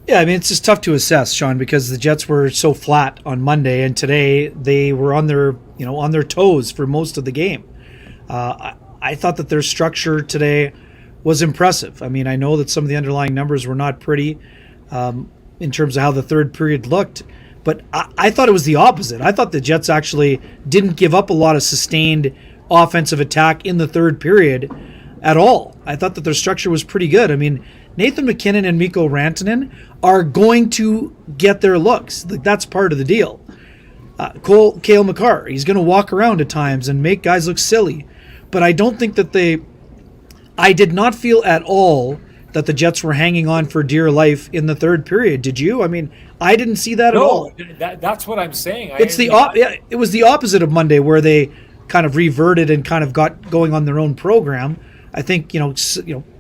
Yeah, I mean, it's just tough to assess, Sean, because the Jets were so flat on Monday, and today they were on their toes for most of the game. I thought that their structure today was impressive. I mean, I know that some of the underlying numbers were not pretty in terms of how the third period looked, but I thought it was the opposite. I thought the Jets actually didn't give up a lot of sustained offensive attack in the third period at all. I thought that their structure was pretty good. I mean, Nathan McKinnon and Mikko Rantanen are going to get their looks. That's part of the deal. Cale Makar, he's going to walk around at times and make guys look silly. But I don't think that I did not feel at all that the Jets were hanging on for dear life in the third period. Did you? I mean, I didn't see that at all. That's what I'm saying. It was the opposite of Monday, where they kind of reverted and kind of got going on their own program. I think,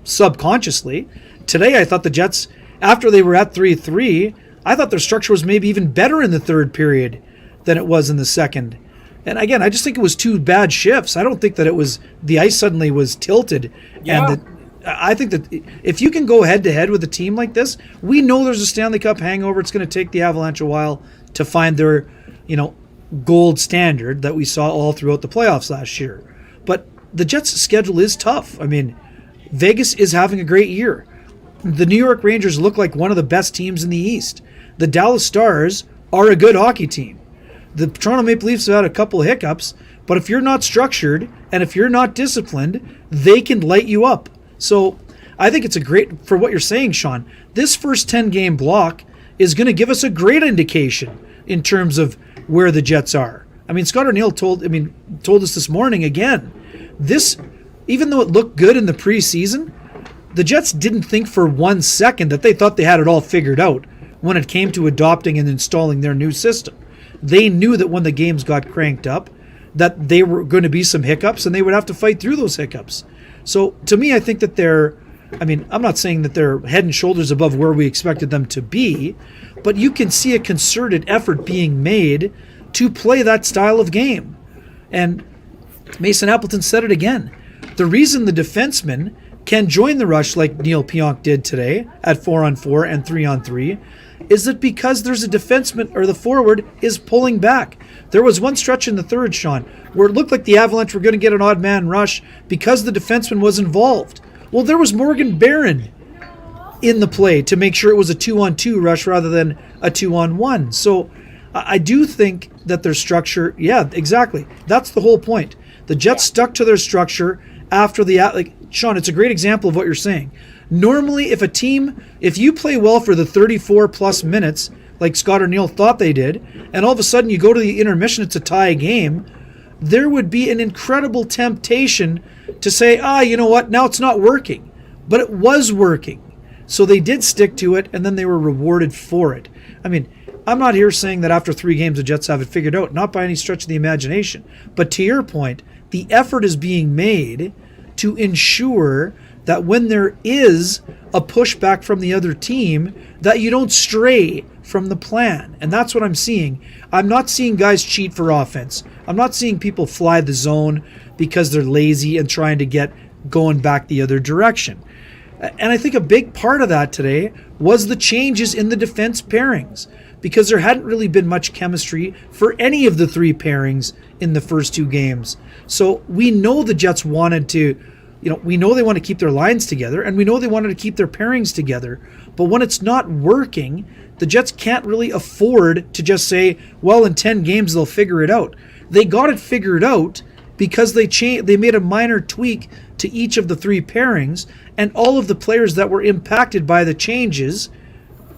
subconsciously. Today, I thought the Jets, after they were at 3-3, I thought their structure was maybe even better in the third period than it was in the second. And again, I just think it was 2 bad shifts. I don't think that it was the ice suddenly was tilted. Yeah. And I think that if you can go head-to-head with a team like this, we know there's a Stanley Cup hangover. It's going to take the Avalanche a while to find their, gold standard that we saw all throughout the playoffs last year. But the Jets' schedule is tough. I mean, Vegas is having a great year. The New York Rangers look like one of the best teams in the East. The Dallas Stars are a good hockey team. The Toronto Maple Leafs have had a couple of hiccups, but if you're not structured and if you're not disciplined, they can light you up. So I think it's for what you're saying, Sean, this first 10-game block is going to give us a great indication in terms of where the Jets are. I mean, Scott O'Neill told us this morning again, this, even though it looked good in the preseason, the Jets didn't think for 1 second that they thought they had it all figured out when it came to adopting and installing their new system. They knew that when the games got cranked up, that there were going to be some hiccups and they would have to fight through those hiccups. So to me, I think that I'm not saying that they're head and shoulders above where we expected them to be, but you can see a concerted effort being made to play that style of game. And Mason Appleton said it again. The reason the defensemen can join the rush like Neil Pionk did today at 4-on-4 and 3-on-3 is that because there's a defenseman, or the forward is pulling back. There was one stretch in the third, Sean, where it looked like the Avalanche were going to get an odd man rush because the defenseman was involved. Well, there was Morgan Barron in the play to make sure it was a 2-on-2 rush rather than a 2-on-1. So I do think that their structure, yeah, exactly. That's the whole point. The Jets stuck to their structure after Sean, it's a great example of what you're saying. Normally, if you play well for the 34 plus minutes, like Scott O'Neill thought they did, and all of a sudden you go to the intermission, it's a tie game, there would be an incredible temptation to say, you know what, now it's not working. But it was working. So they did stick to it, and then they were rewarded for it. I mean, I'm not here saying that after 3 games the Jets have it figured out, not by any stretch of the imagination. But to your point, the effort is being made to ensure that when there is a pushback from the other team, that you don't stray from the plan. And that's what I'm seeing. I'm not seeing guys cheat for offense. I'm not seeing people fly the zone because they're lazy and trying to get going back the other direction. And I think a big part of that today was the changes in the defense pairings, because there hadn't really been much chemistry for any of the 3 pairings in the first 2 games. So we know the Jets wanted to, we know they want to keep their lines together, and we know they wanted to keep their pairings together. But when it's not working, the Jets can't really afford to just say, well, in 10 games they'll figure it out. They got it figured out because they made a minor tweak to each of the 3 pairings, and all of the players that were impacted by the changes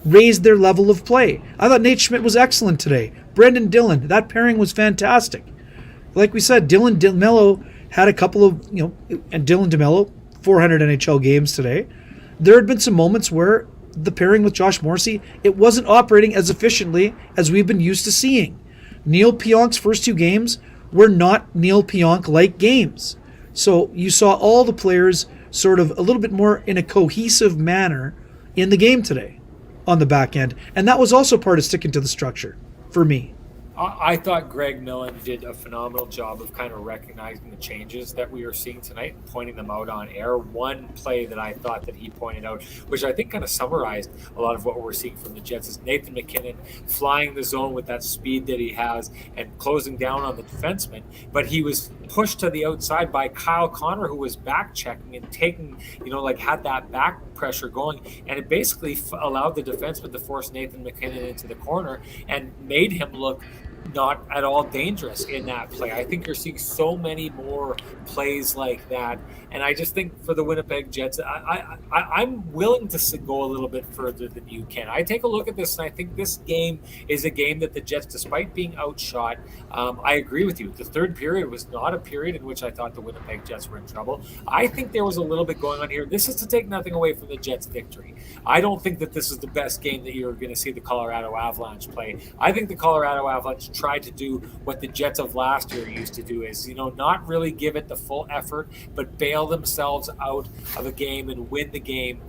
raised their level of play. I thought Nate Schmidt was excellent today. Brendan Dillon, that pairing was fantastic. Like we said, Dylan DeMello had a couple of, and Dylan DeMello, 400 NHL games today. There had been some moments where the pairing with Josh Morrissey, it wasn't operating as efficiently as we've been used to seeing. Neil Pionk's first 2 games were not Neil Pionk-like games. So you saw all the players sort of a little bit more in a cohesive manner in the game today on the back end. And that was also part of sticking to the structure for me. I thought Greg Millen did a phenomenal job of kind of recognizing the changes that we were seeing tonight and pointing them out on air. One play that I thought that he pointed out, which I think kind of summarized a lot of what we're seeing from the Jets, is Nathan MacKinnon flying the zone with that speed that he has and closing down on the defenseman. But he was pushed to the outside by Kyle Connor, who was back checking and taking, had that back pressure going. And it basically allowed the defenseman to force Nathan MacKinnon into the corner and made him look not at all dangerous in that play. I think you're seeing so many more plays like that. And I just think for the Winnipeg Jets, I'm willing to go a little bit further than you can. I take a look at this, and I think this game is a game that the Jets, despite being outshot, I agree with you. The third period was not a period in which I thought the Winnipeg Jets were in trouble. I think there was a little bit going on here. This is to take nothing away from the Jets' victory. I don't think that this is the best game that you're going to see the Colorado Avalanche play. I think the Colorado Avalanche tried to do what the Jets of last year used to do, is, not really give it the full effort, but bail themselves out of a game and win the game,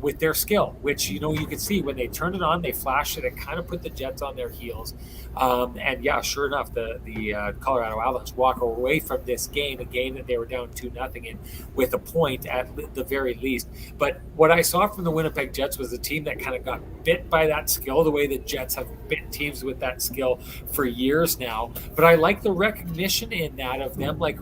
with their skill, which, you could see when they turned it on, they flashed it, kind of put the Jets on their heels. And yeah, sure enough, the Colorado Avalanche walk away from this game, a game that they were down 2-0 in, with a point at the very least. But what I saw from the Winnipeg Jets was a team that kind of got bit by that skill, the way the Jets have bit teams with that skill for years now. But I like the recognition in that of them, like,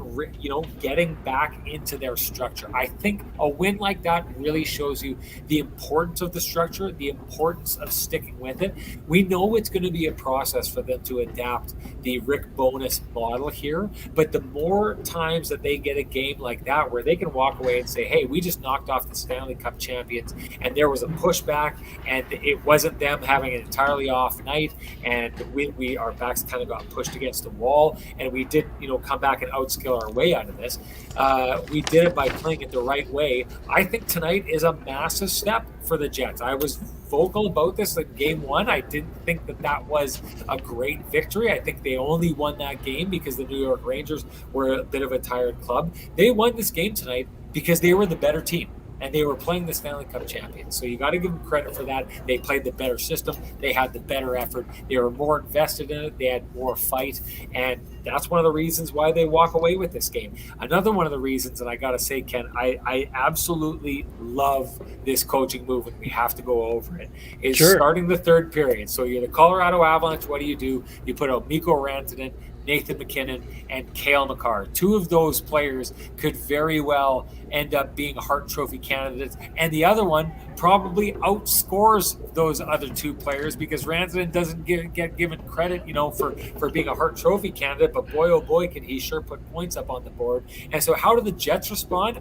getting back into their structure. I think a win like that really shows you the importance of the structure, the importance of sticking with it. We know it's going to be a process for them to adapt the Rick Bonus model here, but the more times that they get a game like that where they can walk away and say, hey, we just knocked off the Stanley Cup champions, and there was a pushback, and it wasn't them having an entirely off night, and we our backs kind of got pushed against the wall, and we did come back and outskill our way out of this. We did it by playing it the right way. I think tonight is a massive step for the Jets. I was vocal about this in game one. I didn't think that was a great victory. I think they only won that game because the New York Rangers were a bit of a tired club. They won this game tonight because they were the better team, and they were playing the Stanley Cup champions. So you got to give them credit for that. They played the better system. They had the better effort. They were more invested in it. They had more fight. And that's one of the reasons why they walk away with this game. Another one of the reasons, and I got to say, Ken, I absolutely love this coaching move, and we have to go over it, is starting the third period. So you're the Colorado Avalanche. What do? You put out Mikko Rantanen, Nathan McKinnon, and Cale Makar. Two of those players could very well end up being Hart Trophy candidates, and the other one probably outscores those other two players because Rantanen doesn't get given credit, for being a Hart Trophy candidate, but boy, oh boy, can he sure put points up on the board. And so how do the Jets respond?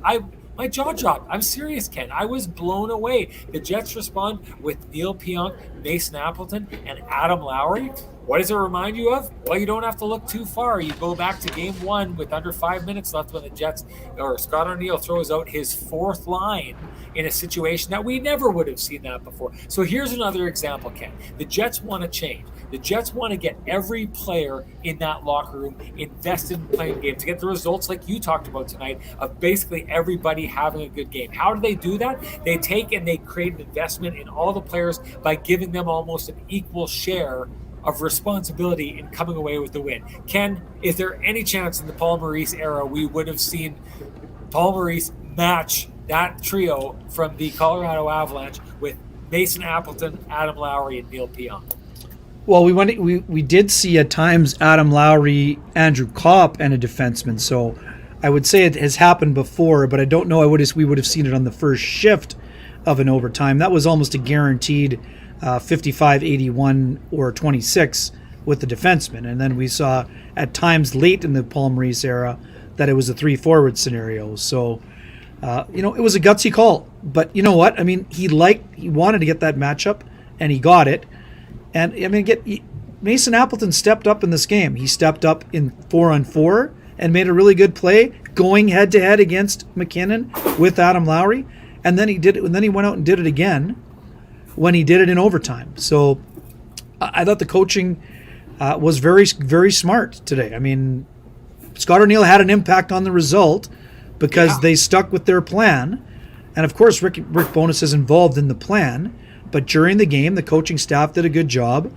My jaw dropped. I'm serious, Ken. I was blown away. The Jets respond with Neil Pionk, Mason Appleton, and Adam Lowry. What does it remind you of? Well, you don't have to look too far. You go back to game one with under 5 minutes left when the Jets, or Scott O'Neill, throws out his fourth line in a situation that we never would have seen that before. So here's another example, Ken. The Jets want to change. The Jets want to get every player in that locker room invested in playing game to get the results like you talked about tonight of basically everybody having a good game. How do they do that? They take and they create an investment in all the players by giving them almost an equal share of responsibility in coming away with the win. Ken, is there any chance in the Paul Maurice era we would have seen Paul Maurice match that trio from the Colorado Avalanche with Mason Appleton, Adam Lowry, and Neil Pionk? Well, we did see at times Adam Lowry, Andrew Kopp, and a defenseman. So I would say it has happened before, but I don't know we would have seen it on the first shift of an overtime. That was almost a guaranteed 55, 81, or 26 with the defenseman. And then we saw at times late in the Paul Maurice era that it was a 3-forward scenario. So, it was a gutsy call. But you know what? I mean, he wanted to get that matchup, and he got it. And I mean, Mason Appleton stepped up in this game. He stepped up in 4-on-4 and made a really good play going head-to-head against McKinnon with Adam Lowry. And then he did it. And then he went out and did it again when he did it in overtime. So I thought the coaching was very, very smart today. I mean, Scott O'Neill had an impact on the result because they stuck with their plan. And of course, Rick Bonus is involved in the plan. But during the game, the coaching staff did a good job.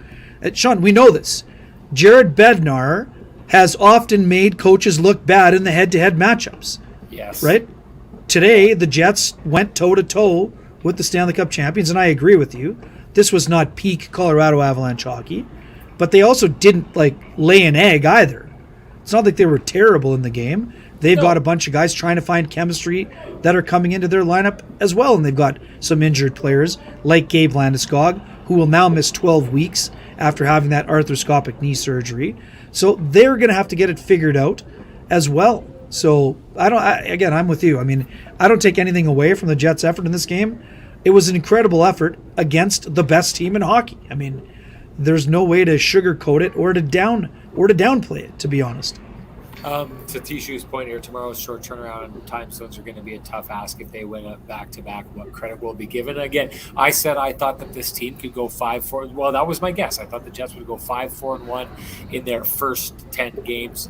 Sean, we know this. Jared Bednar has often made coaches look bad in the head-to-head matchups. Yes. Right? Today, the Jets went toe-to-toe with the Stanley Cup champions, and I agree with you. This was not peak Colorado Avalanche hockey, but they also didn't lay an egg either. It's not like they were terrible in the game. They've got a bunch of guys trying to find chemistry that are coming into their lineup as well, and they've got some injured players like Gabe Landeskog, who will now miss 12 weeks after having that arthroscopic knee surgery. So they're going to have to get it figured out as well. So I'm with you. I mean, I don't take anything away from the Jets' effort in this game. It was an incredible effort against the best team in hockey. I mean, there's no way to sugarcoat it or to downplay it, to be honest. To Tishu's point here, tomorrow's short turnaround and time zones are going to be a tough ask if they win a back-to-back. What credit will be given? Again, I said I thought that this team could go 5-4. Well, that was my guess. I thought the Jets would go 5-4-1 in their first 10 games.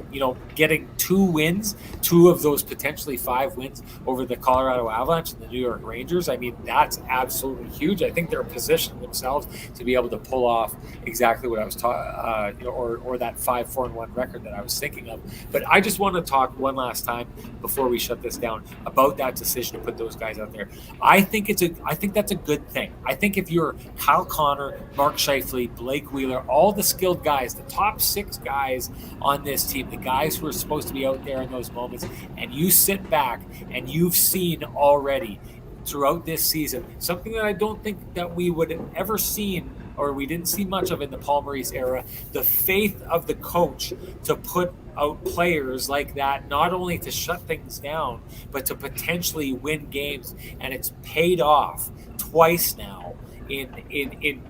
Getting 2 wins, 2 of those potentially 5 wins over the Colorado Avalanche and the New York Rangers. I mean, that's absolutely huge. I think they're positioning themselves to be able to pull off exactly what I was talking, or that 5-4-1 record that I was thinking of. But I just want to talk one last time before we shut this down about that decision to put those guys out there. I think that's a good thing. I think if you're Kyle Connor, Mark Scheifele, Blake Wheeler, all the skilled guys, the top 6 guys on this team, the guys who are supposed to be out there in those moments, and you sit back and you've seen already throughout this season something that I don't think that we would have ever seen, or we didn't see much of in the Paul Maurice era, the faith of the coach to put out players like that, not only to shut things down, but to potentially win games. And it's paid off twice now in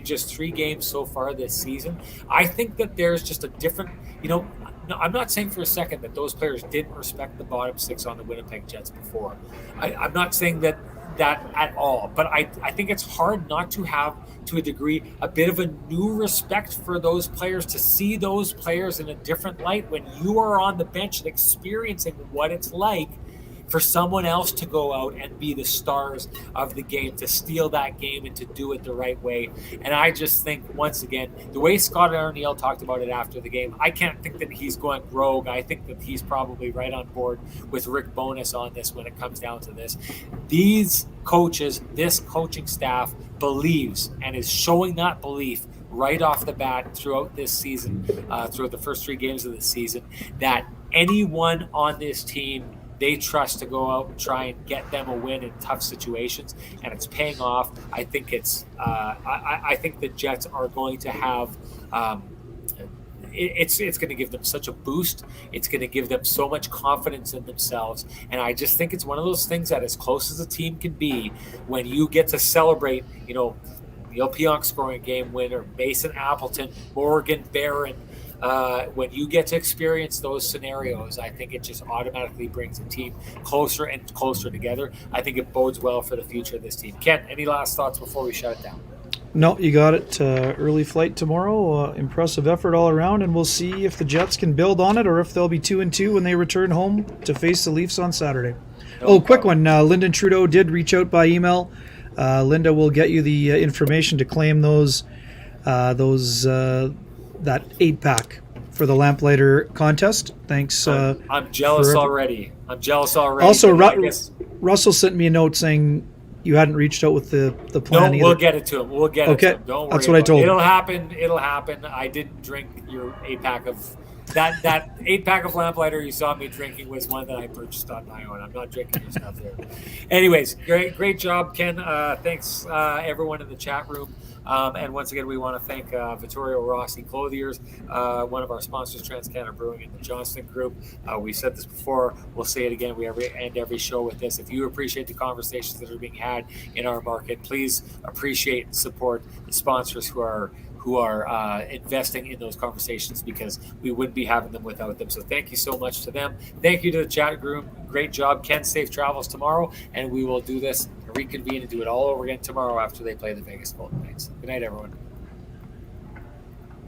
just 3 games so far this season. I think that there's just a different, I'm not saying for a second that those players didn't respect the bottom 6 on the Winnipeg Jets before. I'm not saying that at all, but I think it's hard not to have, to a degree, a bit of a new respect for those players, to see those players in a different light when you are on the bench and experiencing what it's like for someone else to go out and be the stars of the game, to steal that game and to do it the right way. And I just think, once again, the way Scott Arniel talked about it after the game, I can't think that he's going rogue. I think that he's probably right on board with Rick Bowness on this when it comes down to this. These coaches, this coaching staff believes and is showing that belief right off the bat throughout this season, throughout the first 3 games of the season, that anyone on this team they trust to go out and try and get them a win in tough situations, and it's paying off. I think I think the Jets are going to have. It's going to give them such a boost. It's going to give them so much confidence in themselves, and I just think it's one of those things that, as close as a team can be, when you get to celebrate, Neil Pionk scoring a game winner, Mason Appleton, Morgan Barron. When you get to experience those scenarios, I think it just automatically brings a team closer and closer together. I think it bodes well for the future of this team. Ken, any last thoughts before we shut it down? No, you got it. Early flight tomorrow. Impressive effort all around, and we'll see if the Jets can build on it or if they'll be 2-2 when they return home to face the Leafs on Saturday. Quick one. Lyndon Trudeau did reach out by email. Linda will get you the information to claim that 8-pack for the Lamplighter contest. Thanks. I'm jealous already. Also, Russell sent me a note saying you hadn't reached out with the plan either. We'll get it to him. It to him. Don't worry. That's what I told him. It'll happen. I didn't drink your 8-pack of that 8-pack of Lamplighter you saw me drinking was one that I purchased on my own. I'm not drinking your stuff there. Anyways, great job, Ken. Thanks everyone in the chat room. And once again, we want to thank Vittorio Rossi Clothiers, one of our sponsors, TransCanada Brewing, and the Johnston Group. We said this before. We'll say it again. We end every show with this. If you appreciate the conversations that are being had in our market, please appreciate and support the sponsors who are investing in those conversations, because we wouldn't be having them without them. So thank you so much to them. Thank you to the chat room. Great job, Ken. Safe travels tomorrow, and we will do this, reconvene, and do it all over again tomorrow after they play the Vegas Golden Knights. Good night, everyone.